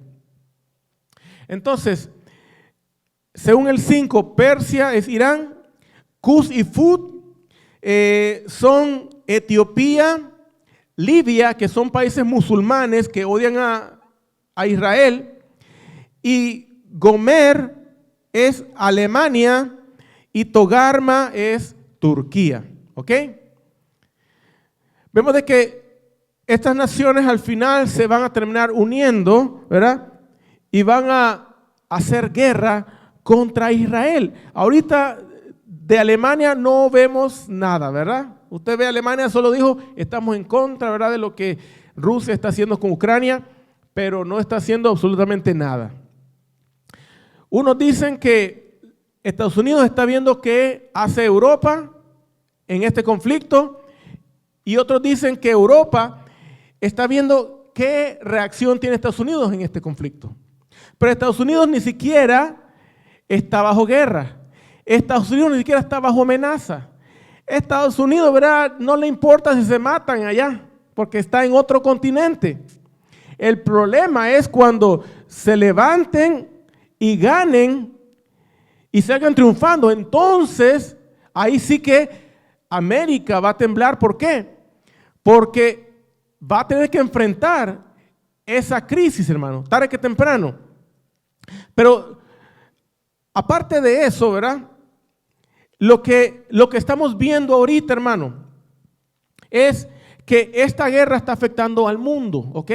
Entonces, según el 5, Persia es Irán, Cus y Fut son Etiopía, Libia, que son países musulmanes que odian a Israel, y Gomer es Alemania, y Togarma es Turquía, ¿ok? Vemos de que estas naciones al final se van a terminar uniendo, ¿verdad? Y van a hacer guerra contra Israel. Ahorita de Alemania no vemos nada, ¿verdad? Usted ve Alemania, solo dijo, estamos en contra, ¿verdad?, de lo que Rusia está haciendo con Ucrania, pero no está haciendo absolutamente nada. Unos dicen que Estados Unidos está viendo qué hace Europa en este conflicto y otros dicen que Europa está viendo qué reacción tiene Estados Unidos en este conflicto. Pero Estados Unidos ni siquiera está bajo guerra. Estados Unidos ni siquiera está bajo amenaza. Estados Unidos, ¿verdad?, no le importa si se matan allá, porque está en otro continente. El problema es cuando se levanten y ganen y salgan triunfando. Entonces, ahí sí que América va a temblar. ¿Por qué? Porque va a tener que enfrentar esa crisis, hermano, tarde que temprano. Pero aparte de eso, ¿verdad?, lo que estamos viendo ahorita, hermano, es que esta guerra está afectando al mundo, ¿ok?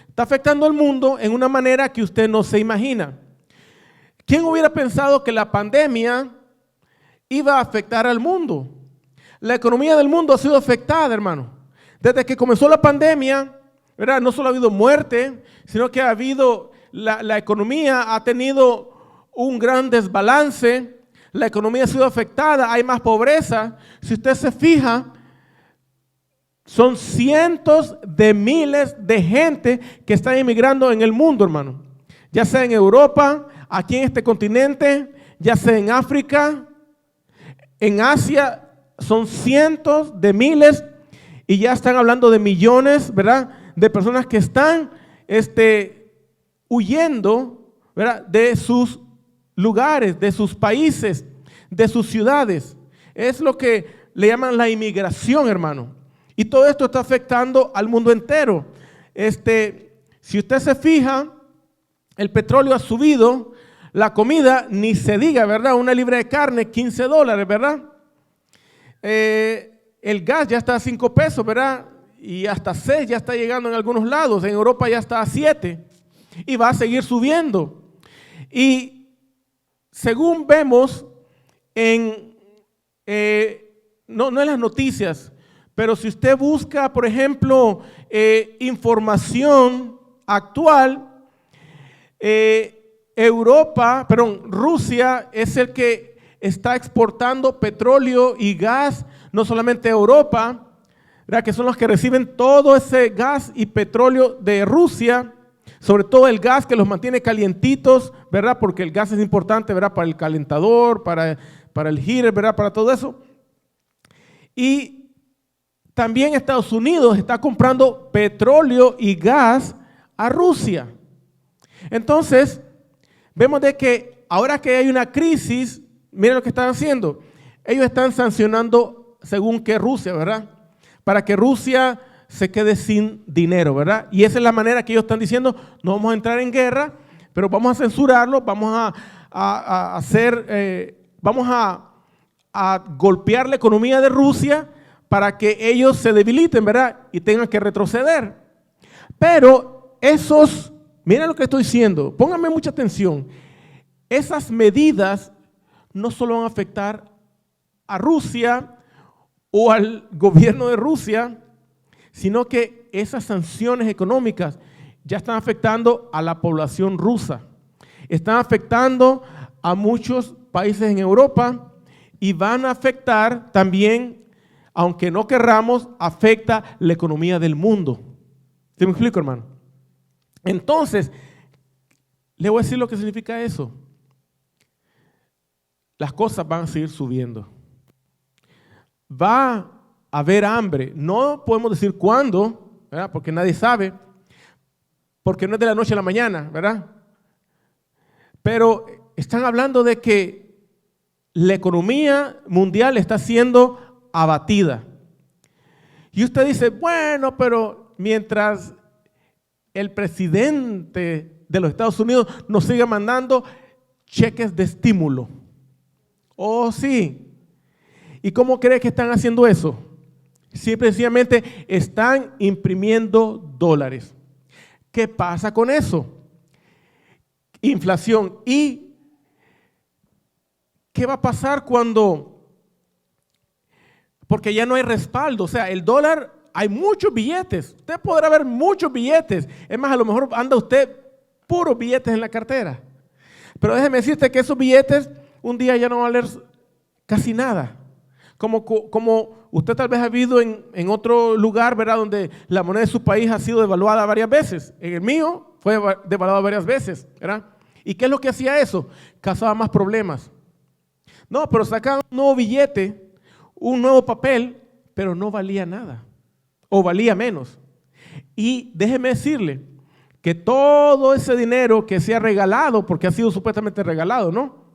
Está afectando al mundo en una manera que usted no se imagina. ¿Quién hubiera pensado que la pandemia iba a afectar al mundo? La economía del mundo ha sido afectada, hermano. Desde que comenzó la pandemia, ¿verdad?, no solo ha habido muerte, sino que ha habido, la economía ha tenido un gran desbalance. La economía ha sido afectada, hay más pobreza. Si usted se fija, son cientos de miles de gente que están emigrando en el mundo, hermano. Ya sea en Europa, aquí en este continente, ya sea en África, en Asia, son cientos de miles y ya están hablando de millones, ¿verdad?, de personas que están huyendo, ¿verdad?, de sus lugares, de sus países, de sus ciudades. Es lo que le llaman la inmigración, hermano. Y todo esto está afectando al mundo entero. Si usted se fija, el petróleo ha subido, la comida ni se diga, ¿verdad? Una libra de carne, $15, ¿verdad? El gas ya está a 5 pesos, ¿verdad? Y hasta 6 ya está llegando en algunos lados. En Europa ya está a 7 y va a seguir subiendo. Y según vemos no en las noticias, pero si usted busca, por ejemplo, información actual, Rusia es el que está exportando petróleo y gas, no solamente a Europa, ¿verdad?, que son los que reciben todo ese gas y petróleo de Rusia, sobre todo el gas que los mantiene calientitos, ¿verdad?, porque el gas es importante, ¿verdad?, para el calentador, para el heater, ¿verdad?, para todo eso. Y también Estados Unidos está comprando petróleo y gas a Rusia. Entonces, vemos de que ahora que hay una crisis, miren lo que están haciendo. Ellos están sancionando según que Rusia, ¿verdad?, para que Rusia se quede sin dinero, ¿verdad? Y esa es la manera que ellos están diciendo, no vamos a entrar en guerra, pero vamos a censurarlo, vamos a golpear la economía de Rusia para que ellos se debiliten, ¿verdad?, y tengan que retroceder. Pero miren lo que estoy diciendo, pónganme mucha atención, esas medidas no solo van a afectar a Rusia o al gobierno de Rusia, sino que esas sanciones económicas ya están afectando a la población rusa, están afectando a muchos países en Europa y van a afectar también, aunque no querramos, afecta la economía del mundo. ¿Sí me explico, hermano? Entonces, le voy a decir lo que significa eso. Las cosas van a seguir subiendo. Va a haber hambre. No podemos decir cuándo, ¿verdad?, porque nadie sabe, porque no es de la noche a la mañana, ¿verdad? Pero están hablando de que la economía mundial está siendo abatida. Y usted dice, bueno, pero mientras el presidente de los Estados Unidos nos siga mandando cheques de estímulo, Oh, sí. ¿Y cómo cree que están haciendo eso? Sencillamente están imprimiendo dólares. ¿Qué pasa con eso? Inflación. ¿Y qué va a pasar cuando? Porque ya no hay respaldo. O sea, el dólar, hay muchos billetes. Usted podrá ver muchos billetes. Es más, a lo mejor anda usted puros billetes en la cartera. Pero déjeme decirte que esos billetes un día ya no van a valer casi nada. Como usted tal vez ha vivido en otro lugar, ¿verdad? Donde la moneda de su país ha sido devaluada varias veces. En el mío fue devaluada varias veces, ¿verdad? ¿Y qué es lo que hacía eso? Causaba más problemas. No, pero sacaban un nuevo billete, un nuevo papel, pero no valía nada. O valía menos. Y déjeme decirle que todo ese dinero que se ha regalado, porque ha sido supuestamente regalado, ¿no?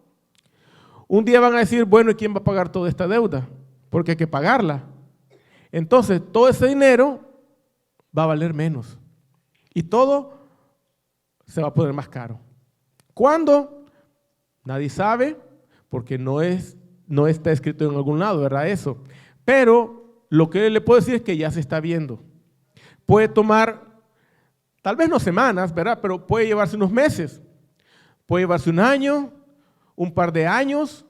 Un día van a decir, bueno, ¿y quién va a pagar toda esta deuda? Porque hay que pagarla. Entonces, todo ese dinero va a valer menos. Y todo se va a poner más caro. ¿Cuándo? Nadie sabe, porque no está escrito en algún lado, ¿verdad? Eso. Pero lo que le puedo decir es que ya se está viendo. Puede tomar, tal vez no semanas, ¿verdad? Pero puede llevarse unos meses. Puede llevarse un año, un par de años.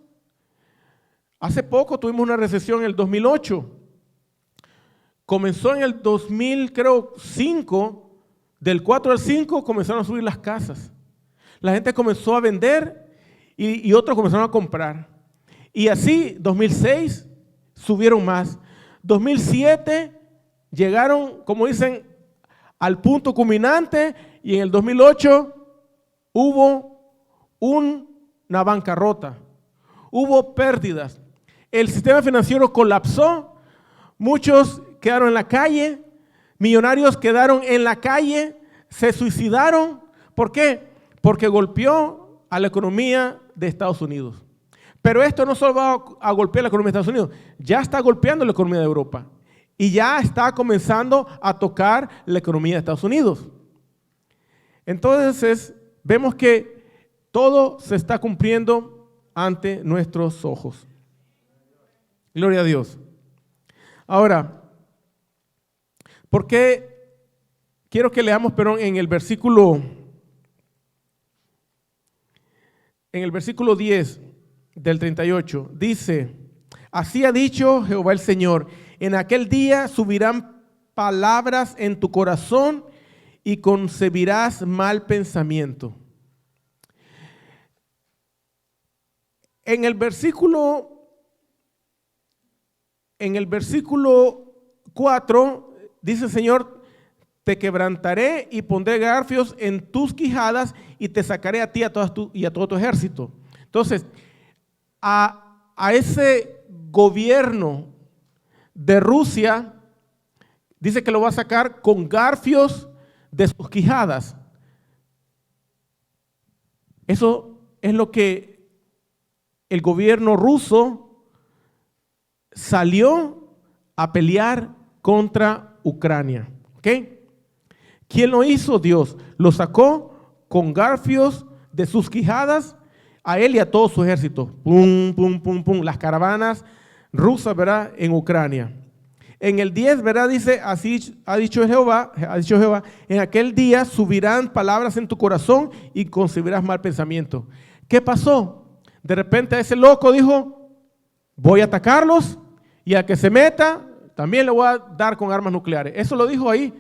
Hace poco tuvimos una recesión en el 2008. Comenzó en el 2005, del 4 al 5 comenzaron a subir las casas. La gente comenzó a vender y otros comenzaron a comprar. Y así, 2006, subieron más. 2007, llegaron, como dicen, al punto culminante y en el 2008 hubo una bancarrota. Hubo pérdidas. El sistema financiero colapsó. Muchos quedaron en la calle. Millonarios quedaron en la calle. Se suicidaron. ¿Por qué? Porque golpeó a la economía de Estados Unidos. Pero esto no solo va a golpear la economía de Estados Unidos. Ya está golpeando la economía de Europa. Y ya está comenzando a tocar la economía de Estados Unidos. Entonces, vemos que todo se está cumpliendo ante nuestros ojos. Gloria a Dios. Ahora, ¿por qué quiero que leamos, pero en el versículo 10 del 38, dice, así ha dicho Jehová el Señor, en aquel día subirán palabras en tu corazón y concebirás mal pensamiento. En el versículo 4 dice el Señor, te quebrantaré y pondré garfios en tus quijadas y te sacaré a ti y a todo tu ejército. Entonces, a ese gobierno de Rusia, dice que lo va a sacar con garfios de sus quijadas. Eso es lo que el gobierno ruso salió a pelear contra Ucrania. ¿Ok? ¿Quién lo hizo? Dios. Lo sacó con garfios de sus quijadas a él y a todo su ejército. Pum, pum, pum, pum. Las caravanas rusas, ¿verdad? En Ucrania. En el 10, ¿verdad? Dice, así ha dicho Jehová, en aquel día subirán palabras en tu corazón y concebirás mal pensamiento. ¿Qué pasó? De repente ese loco dijo, voy a atacarlos y al que se meta, también le voy a dar con armas nucleares. Eso lo dijo ahí.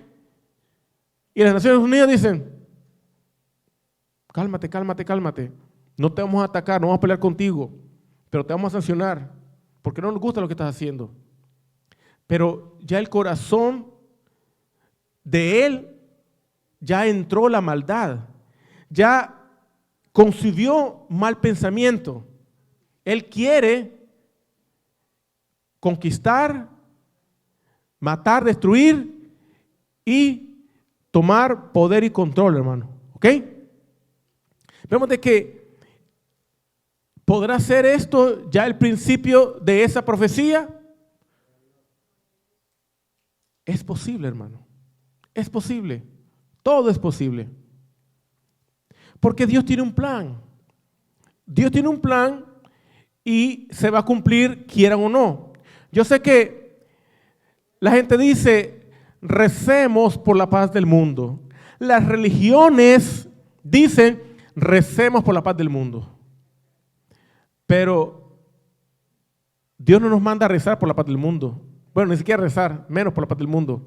Y las Naciones Unidas dicen, cálmate, cálmate, cálmate. No te vamos a atacar, no vamos a pelear contigo, pero te vamos a sancionar porque no nos gusta lo que estás haciendo. Pero ya el corazón de él ya entró la maldad, ya concibió mal pensamiento. Él quiere conquistar, matar, destruir y tomar poder y control, hermano. ¿Ok? Vemos de que podrá ser esto ya el principio de esa profecía. Es posible, hermano. Es posible. Todo es posible. Porque Dios tiene un plan. Dios tiene un plan y se va a cumplir quieran o no. Yo sé que la gente dice, recemos por la paz del mundo. Las religiones dicen, recemos por la paz del mundo. Pero Dios no nos manda a rezar por la paz del mundo. Bueno, ni siquiera rezar, menos por la paz del mundo.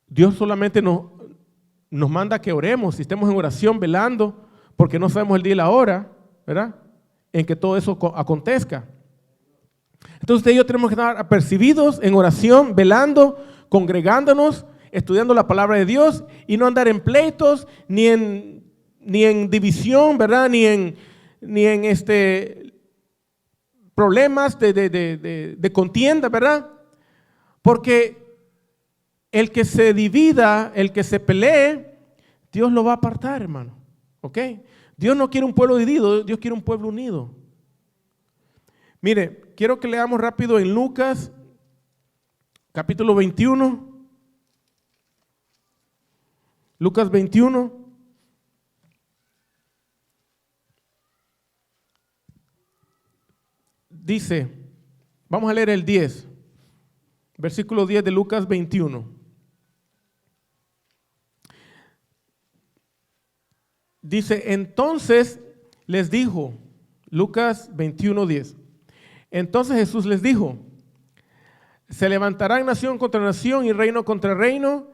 Dios solamente nos manda que oremos y estemos en oración velando, porque no sabemos el día y la hora, ¿verdad?, en que todo eso acontezca. Entonces usted y yo tenemos que estar apercibidos en oración, velando, congregándonos, estudiando la palabra de Dios y no andar en pleitos, ni en división, ¿verdad?, ni en problemas de contienda, ¿verdad? Porque el que se divida, el que se pelee, Dios lo va a apartar, hermano. ¿Ok? Dios no quiere un pueblo dividido, Dios quiere un pueblo unido. Mire, quiero que leamos rápido en Lucas, capítulo 21. Lucas 21. Dice, vamos a leer el 10, versículo 10 de Lucas 21. Dice, entonces les dijo, Lucas 21:10, entonces Jesús les dijo, se levantarán nación contra nación y reino contra reino,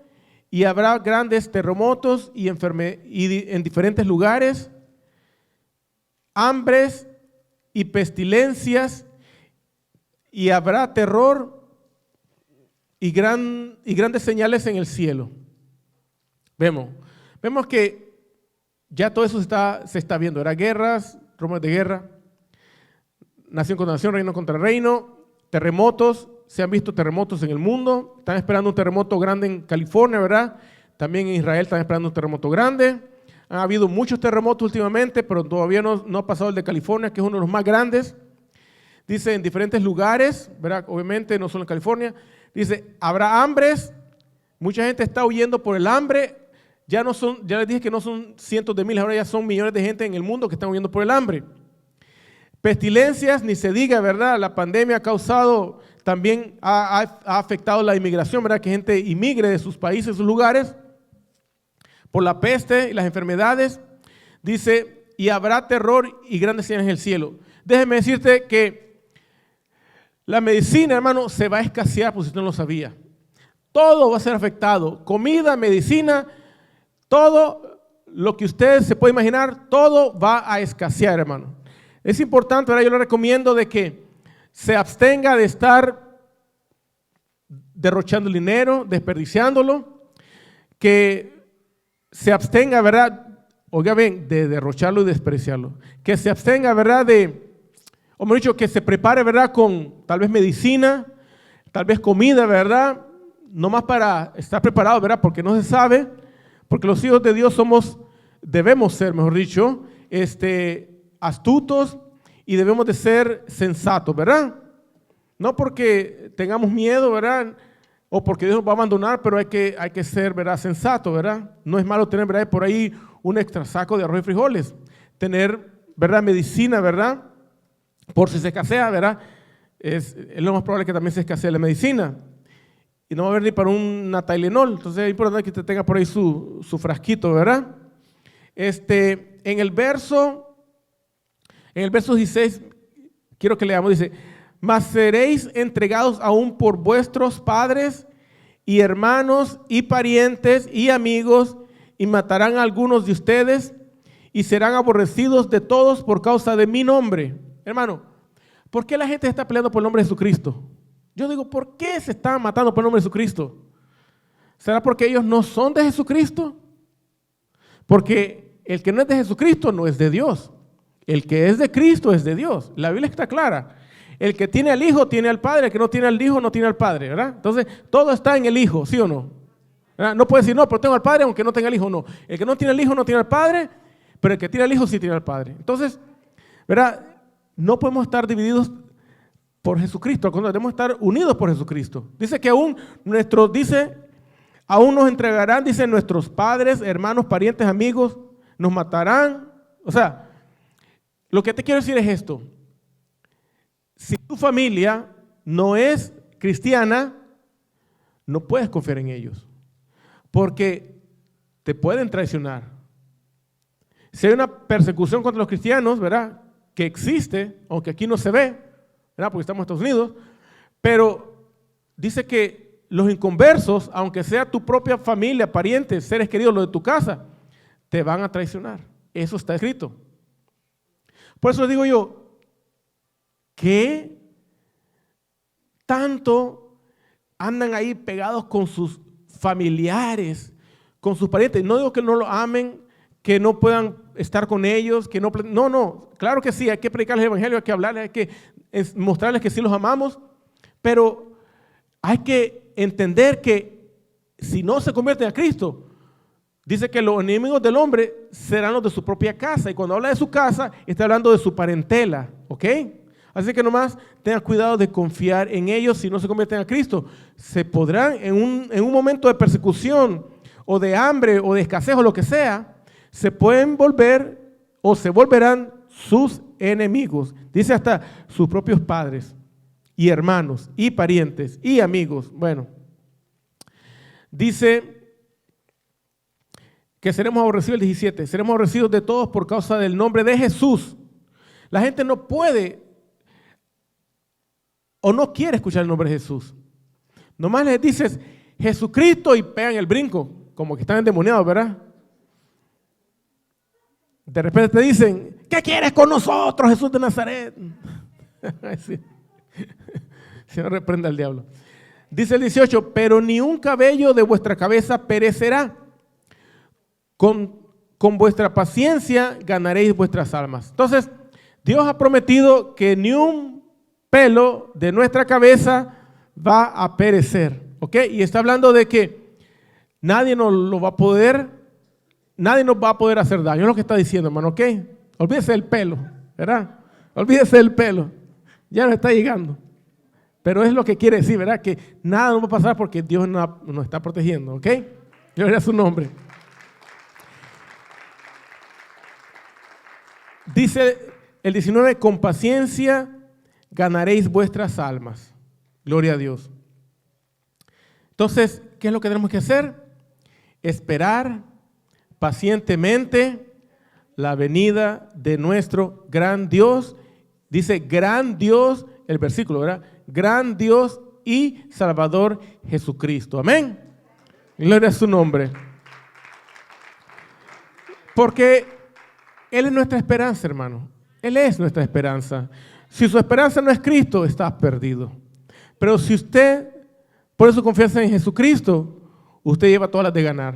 y habrá grandes terremotos y en diferentes lugares, hambres y pestilencias, y habrá terror y grandes señales en el cielo. Vemos que ya todo eso se está viendo. Era guerras, rumores de guerra, nación contra nación, reino contra reino, terremotos. Se han visto terremotos en el mundo. Están esperando un terremoto grande en California, ¿verdad? También en Israel están esperando un terremoto grande. Han habido muchos terremotos últimamente, pero todavía no ha pasado el de California, que es uno de los más grandes. Dice en diferentes lugares, ¿verdad? Obviamente no solo en California. Dice, habrá hambres. Mucha gente está huyendo por el hambre. Ya les dije que no son cientos de miles, ahora ya son millones de gente en el mundo que están huyendo por el hambre. Pestilencias, ni se diga, ¿verdad? La pandemia ha causado, también ha afectado la inmigración, ¿verdad? Que gente inmigre de sus países, sus lugares, por la peste y las enfermedades. Dice, y habrá terror y grandes señales en el cielo. Déjeme decirte que la medicina, hermano, se va a escasear, por si usted no lo sabía. Todo va a ser afectado. Comida, medicina, todo lo que usted se puede imaginar, todo va a escasear, hermano. Es importante, ¿verdad? Yo le recomiendo de que se abstenga de estar derrochando el dinero, desperdiciándolo, que se abstenga, ¿verdad? Oiga bien, de derrocharlo y desperdiciarlo. Que se abstenga, ¿verdad? O mejor dicho, que se prepare, ¿verdad? Con tal vez medicina, tal vez comida, ¿verdad? No más para estar preparado, ¿verdad? Porque no se sabe. Porque los hijos de Dios debemos ser, mejor dicho, astutos y debemos de ser sensatos, ¿verdad? No porque tengamos miedo, ¿verdad? O porque Dios nos va a abandonar, pero hay que ser, ¿verdad? Sensato, ¿verdad? No es malo tener, ¿verdad? Por ahí un extra saco de arroz y frijoles. Tener, ¿verdad? Medicina, ¿verdad? Por si se escasea, ¿verdad? Es lo más probable que también se escasee la medicina. Y no va a haber ni para un Tylenol. Entonces es importante que usted tenga por ahí su frasquito, ¿verdad? En el verso 16, quiero que leamos, dice, mas seréis entregados aún por vuestros padres y hermanos y parientes y amigos, y matarán a algunos de ustedes y serán aborrecidos de todos por causa de mi nombre. Hermano, ¿por qué la gente está peleando por el nombre de Jesucristo? Yo digo, ¿por qué se están matando por el nombre de Jesucristo? ¿Será porque ellos no son de Jesucristo? Porque el que no es de Jesucristo no es de Dios. El que es de Cristo es de Dios. La Biblia está clara. El que tiene al Hijo tiene al Padre, el que no tiene al Hijo no tiene al Padre, ¿verdad? Entonces, todo está en el Hijo, ¿sí o no? ¿Verdad? No puede decir, no, pero tengo al Padre aunque no tenga al Hijo, no. El que no tiene al Hijo no tiene al Padre, pero el que tiene al Hijo sí tiene al Padre. Entonces, ¿verdad? No podemos estar divididos por Jesucristo, al contrario, debemos estar unidos por Jesucristo. Dice que aún nos entregarán, dice, nuestros padres, hermanos, parientes, amigos, nos matarán. O sea, lo que te quiero decir es esto. si tu familia no es cristiana, no puedes confiar en ellos, porque te pueden traicionar. Si hay una persecución contra los cristianos, ¿verdad?, que existe, aunque aquí no se ve, ¿verdad?, porque estamos en Estados Unidos, pero dice que los inconversos, aunque sea tu propia familia, parientes, seres queridos, los de tu casa, te van a traicionar. Eso está escrito. Por eso les digo yo, ¿qué tanto andan ahí pegados con sus familiares, con sus parientes? No digo que no lo amen, que no puedan estar con ellos, que no, claro que sí, hay que predicarles el evangelio, hay que hablarles, hay que mostrarles que sí los amamos, pero hay que entender que si no se convierten a Cristo, dice que los enemigos del hombre serán los de su propia casa, y cuando habla de su casa, está hablando de su parentela, ¿ok? Así que nomás tengan cuidado de confiar en ellos si no se convierten a Cristo. Se podrán, en un momento de persecución, o de hambre, o de escasez, o lo que sea, se pueden volver, o se volverán sus enemigos. Dice hasta sus propios padres, y hermanos, y parientes, y amigos. Bueno, dice que seremos aborrecidos, el 17, seremos aborrecidos de todos por causa del nombre de Jesús. La gente no puede o no quiere escuchar el nombre de Jesús. Nomás les dices Jesucristo y pegan el brinco, como que están endemoniados, ¿verdad? De repente te dicen, ¿qué quieres con nosotros, Jesús de Nazaret? Sí. Señor, reprenda al diablo. Dice el 18, pero ni un cabello de vuestra cabeza perecerá. Con vuestra paciencia ganaréis vuestras almas. Entonces, Dios ha prometido que ni un pelo de nuestra cabeza va a perecer. ¿Ok? Y está hablando de que nadie nos va a poder hacer daño. Es lo que está diciendo, hermano. ¿Ok? Olvídese del pelo, ¿verdad? Olvídese del pelo. Ya nos está llegando. Pero es lo que quiere decir, ¿verdad? Que nada nos va a pasar porque Dios nos está protegiendo. ¿Ok? Gloria a su nombre. Dice el 19, con paciencia ganaréis vuestras almas. Gloria a Dios. Entonces, ¿qué es lo que tenemos que hacer? Esperar pacientemente la venida de nuestro gran Dios. Dice gran Dios, el versículo, ¿verdad? Gran Dios y Salvador Jesucristo. Amén. Gloria a su nombre. Porque Él es nuestra esperanza, hermano. Él es nuestra esperanza. Si su esperanza no es Cristo, estás perdido. Pero si usted pone su confianza en Jesucristo, usted lleva todas las de ganar.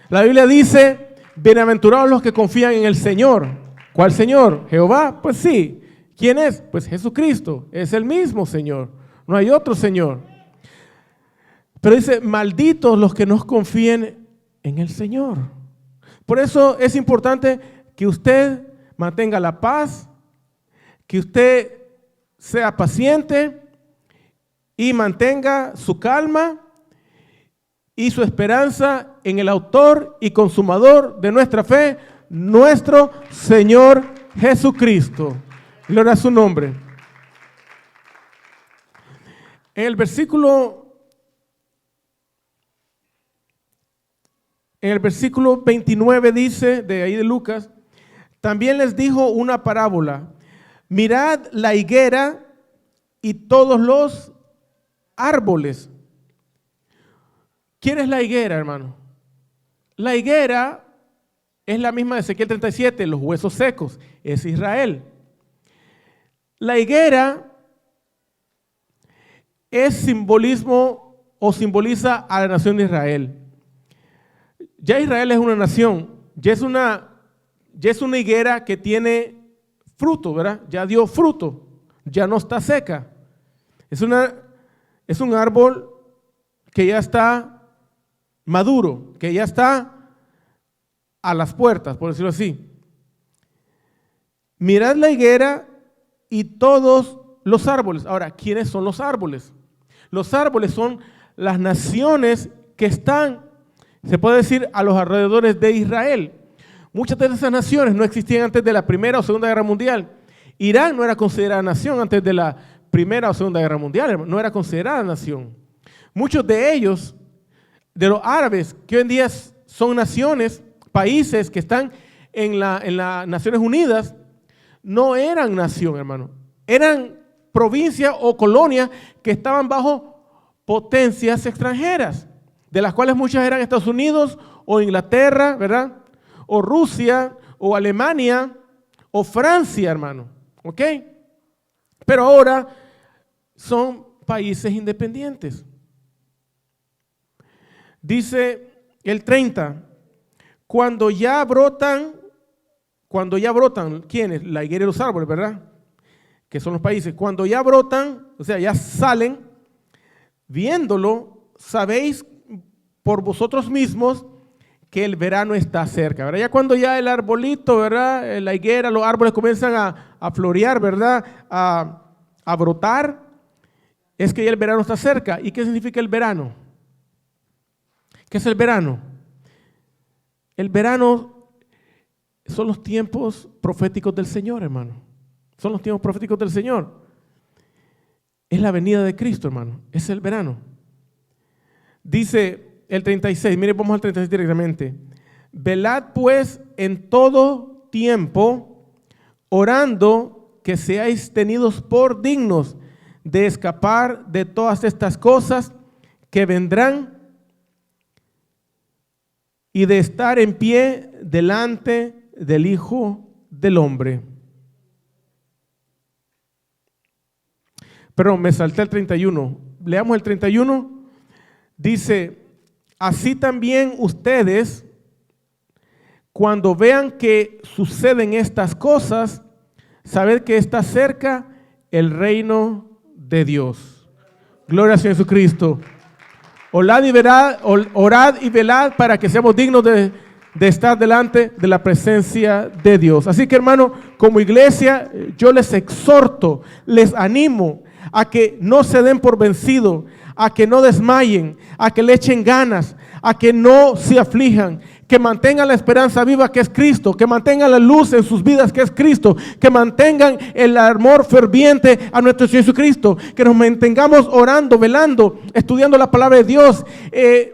La Biblia dice, bienaventurados los que confían en el Señor. ¿Cuál Señor? ¿Jehová? Pues sí. ¿Quién es? Pues Jesucristo. Es el mismo Señor. No hay otro Señor. Pero dice, malditos los que no confíen en el Señor. Por eso es importante que usted mantenga la paz, que usted sea paciente y mantenga su calma y su esperanza en el autor y consumador de nuestra fe, nuestro Señor Jesucristo. Gloria a su nombre. En el versículo 29 dice, de ahí de Lucas, también les dijo una parábola. Mirad la higuera y todos los árboles. ¿Quién es la higuera, hermano? La higuera es la misma de Ezequiel 37, los huesos secos, es Israel. La higuera es simbolismo o simboliza a la nación de Israel. Ya Israel es una nación, ya es una higuera que tiene fruto, ¿verdad? Ya dio fruto, ya no está seca. Es un árbol que ya está maduro, que ya está a las puertas, por decirlo así. Mirad la higuera y todos los árboles. Ahora, ¿quiénes son los árboles? Los árboles son las naciones que están, se puede decir, a los alrededores de Israel. Muchas de esas naciones no existían antes de la Primera o Segunda Guerra Mundial. Irán no era considerada nación antes de la Primera o Segunda Guerra Mundial, hermano. No era considerada nación. Muchos de ellos, de los árabes, que hoy en día son naciones, países que están en las Naciones Unidas, no eran nación, hermano. Eran provincias o colonias que estaban bajo potencias extranjeras, de las cuales muchas eran Estados Unidos o Inglaterra, ¿verdad? O Rusia o Alemania o Francia, hermano. ¿Ok? Pero ahora son países independientes. Dice el 30, cuando ya brotan, ¿quiénes? La higuera y los árboles, ¿verdad? Que son los países. Cuando ya brotan, o sea, ya salen, viéndolo, sabéis por vosotros mismos que el verano está cerca, ¿verdad? Ya cuando ya el arbolito, ¿verdad? La higuera, los árboles comienzan a florear, ¿verdad? A brotar, es que ya el verano está cerca. ¿Y qué significa el verano? ¿Qué es el verano? El verano son los tiempos proféticos del Señor, hermano. Son los tiempos proféticos del Señor. Es la venida de Cristo, hermano. Es el verano. Dice el 36, mire, vamos al 36 directamente. Velad pues en todo tiempo, orando que seáis tenidos por dignos de escapar de todas estas cosas que vendrán y de estar en pie delante del Hijo del Hombre. Perdón, me salté el 31. Leamos el 31. Dice, así también ustedes, cuando vean que suceden estas cosas, sabed que está cerca el reino de Dios. Gloria al Señor Jesucristo. Orad y velad para que seamos dignos de estar delante de la presencia de Dios. Así que, hermano, como iglesia, yo les exhorto, les animo a que no se den por vencidos, a que no desmayen, a que le echen ganas, a que no se aflijan, que mantengan la esperanza viva que es Cristo, que mantengan la luz en sus vidas que es Cristo, que mantengan el amor ferviente a nuestro Señor Jesucristo, que nos mantengamos orando, velando, estudiando la palabra de Dios,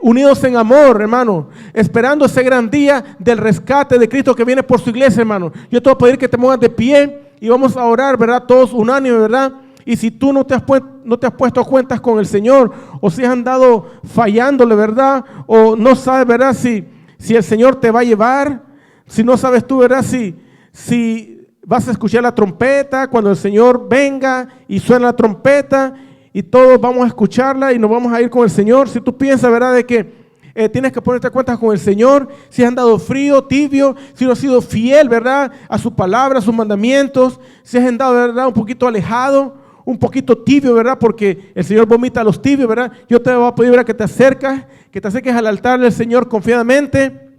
unidos en amor, hermano, esperando ese gran día del rescate de Cristo que viene por su iglesia, hermano. Yo te voy a pedir que te pongas de pie y vamos a orar, ¿verdad? Todos unánimes, ¿verdad? Y si tú no te has puesto a cuentas con el Señor, o si has andado fallándole, ¿verdad? O no sabes, ¿verdad? Si el Señor te va a llevar, si no sabes tú, ¿verdad? Si vas a escuchar la trompeta, cuando el Señor venga y suena la trompeta y todos vamos a escucharla y nos vamos a ir con el Señor. Si tú piensas, ¿verdad? De que tienes que ponerte a cuentas con el Señor, si has andado frío, tibio, si no has sido fiel, ¿verdad? A su palabra, a sus mandamientos, si has andado, ¿verdad? Un poquito alejado, un poquito tibio, ¿verdad? Porque el Señor vomita a los tibios, ¿verdad? Yo te voy a pedir, ¿verdad? Que te acerques al altar del Señor confiadamente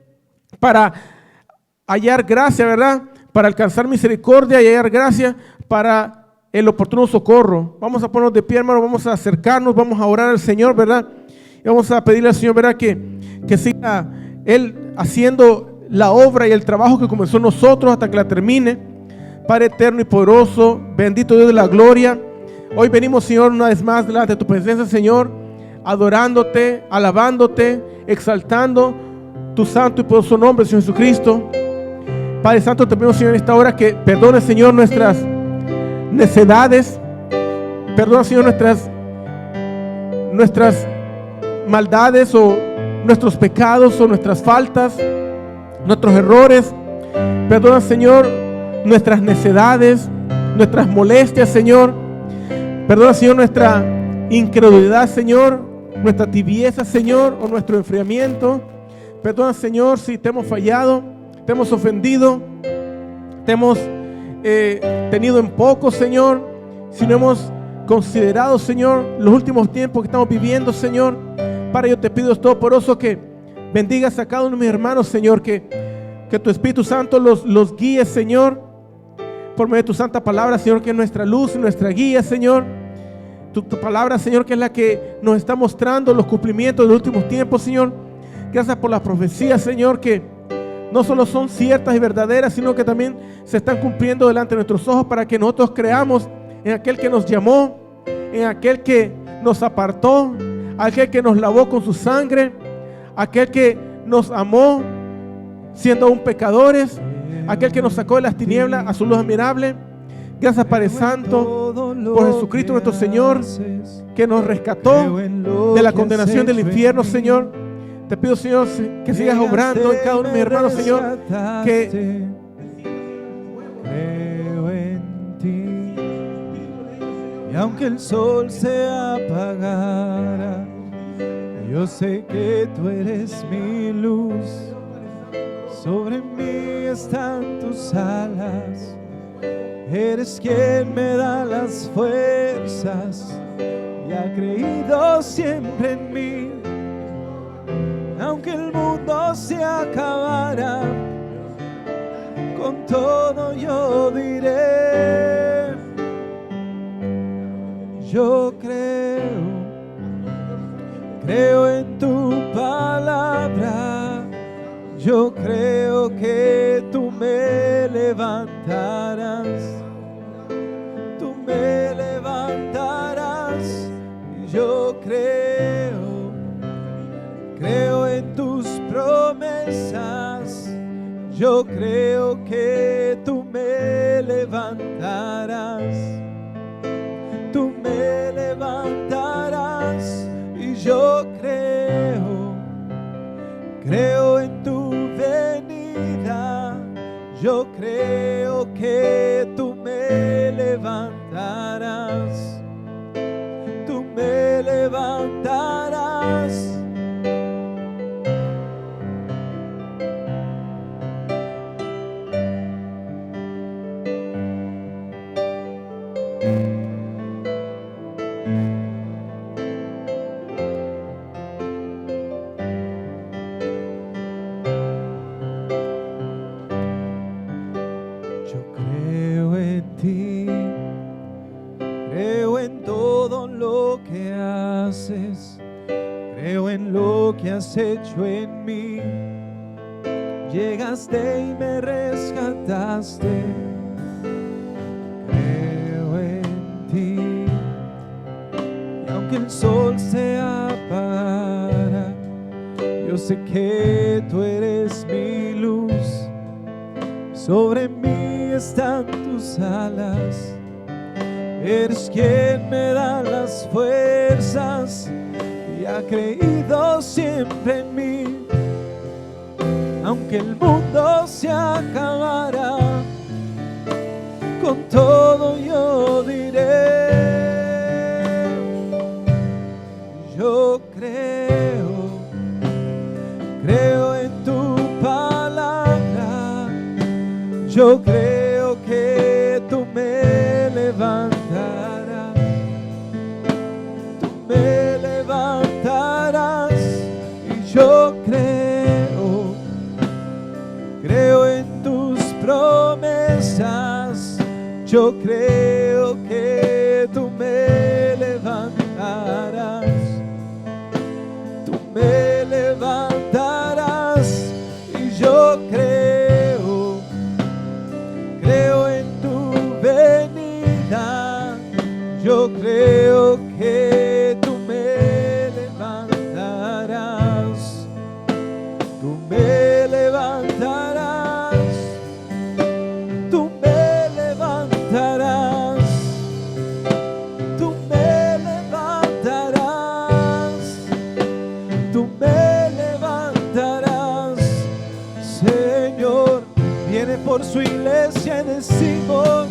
para hallar gracia, ¿verdad? Para alcanzar misericordia y hallar gracia para el oportuno socorro. Vamos a ponernos de pie, hermano, vamos a acercarnos, vamos a orar al Señor, ¿verdad? Y vamos a pedirle al Señor, ¿verdad? Que siga Él haciendo la obra y el trabajo que comenzó en nosotros hasta que la termine. Padre eterno y poderoso, bendito Dios de la gloria. Hoy venimos, Señor, una vez más delante de tu presencia, Señor, adorándote, alabándote, exaltando tu santo y poderoso nombre, Señor Jesucristo. Padre Santo, te pedimos, Señor, en esta hora que perdone, Señor, nuestras necedades. Perdona, Señor, nuestras maldades o nuestros pecados o nuestras faltas, nuestros errores. Perdona, Señor, nuestras necedades, nuestras molestias, Señor. Perdona, Señor, nuestra incredulidad, Señor, nuestra tibieza, Señor, o nuestro enfriamiento. Perdona, Señor, si te hemos fallado, te hemos ofendido, te hemos tenido en poco, Señor, si no hemos considerado, Señor, los últimos tiempos que estamos viviendo, Señor. Padre, yo te pido, Dios Todopoderoso, que bendigas a cada uno de mis hermanos, Señor, que tu Espíritu Santo los guíe, Señor, por medio de tu santa palabra, Señor, que es nuestra luz y nuestra guía, Señor. Tu palabra, Señor, que es la que nos está mostrando los cumplimientos de los últimos tiempos, Señor. Gracias por las profecías, Señor, que no solo son ciertas y verdaderas, sino que también se están cumpliendo delante de nuestros ojos para que nosotros creamos en aquel que nos llamó, en aquel que nos apartó, aquel que nos lavó con su sangre, aquel que nos amó siendo aún pecadores, aquel que nos sacó de las tinieblas a su luz admirable. Gracias, Padre Santo, por Jesucristo nuestro Señor, que nos rescató de la condenación del infierno, Señor. Te pido, Señor, que sigas obrando en cada uno de mis hermanos, Señor, que creo en ti. Y aunque el sol se apagara, yo sé que tú eres mi luz. Sobre mí están tus alas. Eres quien me da las fuerzas y ha creído siempre en mí. Aunque el mundo se acabara, con todo yo diré, yo creo en tu palabra. Yo creo que tú me levantarás, tú me levantarás. Y yo creo en tus promesas. Yo creo que tú me levantarás, tú me levantarás. Y yo creo en tu venida. Yo creo que tú me levantarás, tú me levantarás. Creo en todo lo que haces, creo en lo que has hecho en mí. Llegaste y me rescataste. Creo en ti. Y aunque el sol se apagara, yo sé que tú eres mi luz. Sobre mí están tus alas. Eres quien me da las fuerzas y ha creído siempre en mí. Aunque el mundo se acabara, con todo yo diré, yo creo en tu palabra. Yo creo que tú me levantarás, tú me levantarás. Y yo creo en tus promesas. Yo creo que tú me levantarás, tú me levantarás. Y yo creo en tu venida. Yo creo que tú me levantarás, tú me levantarás, tú me levantarás, tú me levantarás, tú me levantarás. Señor, viene por su iglesia y decimos: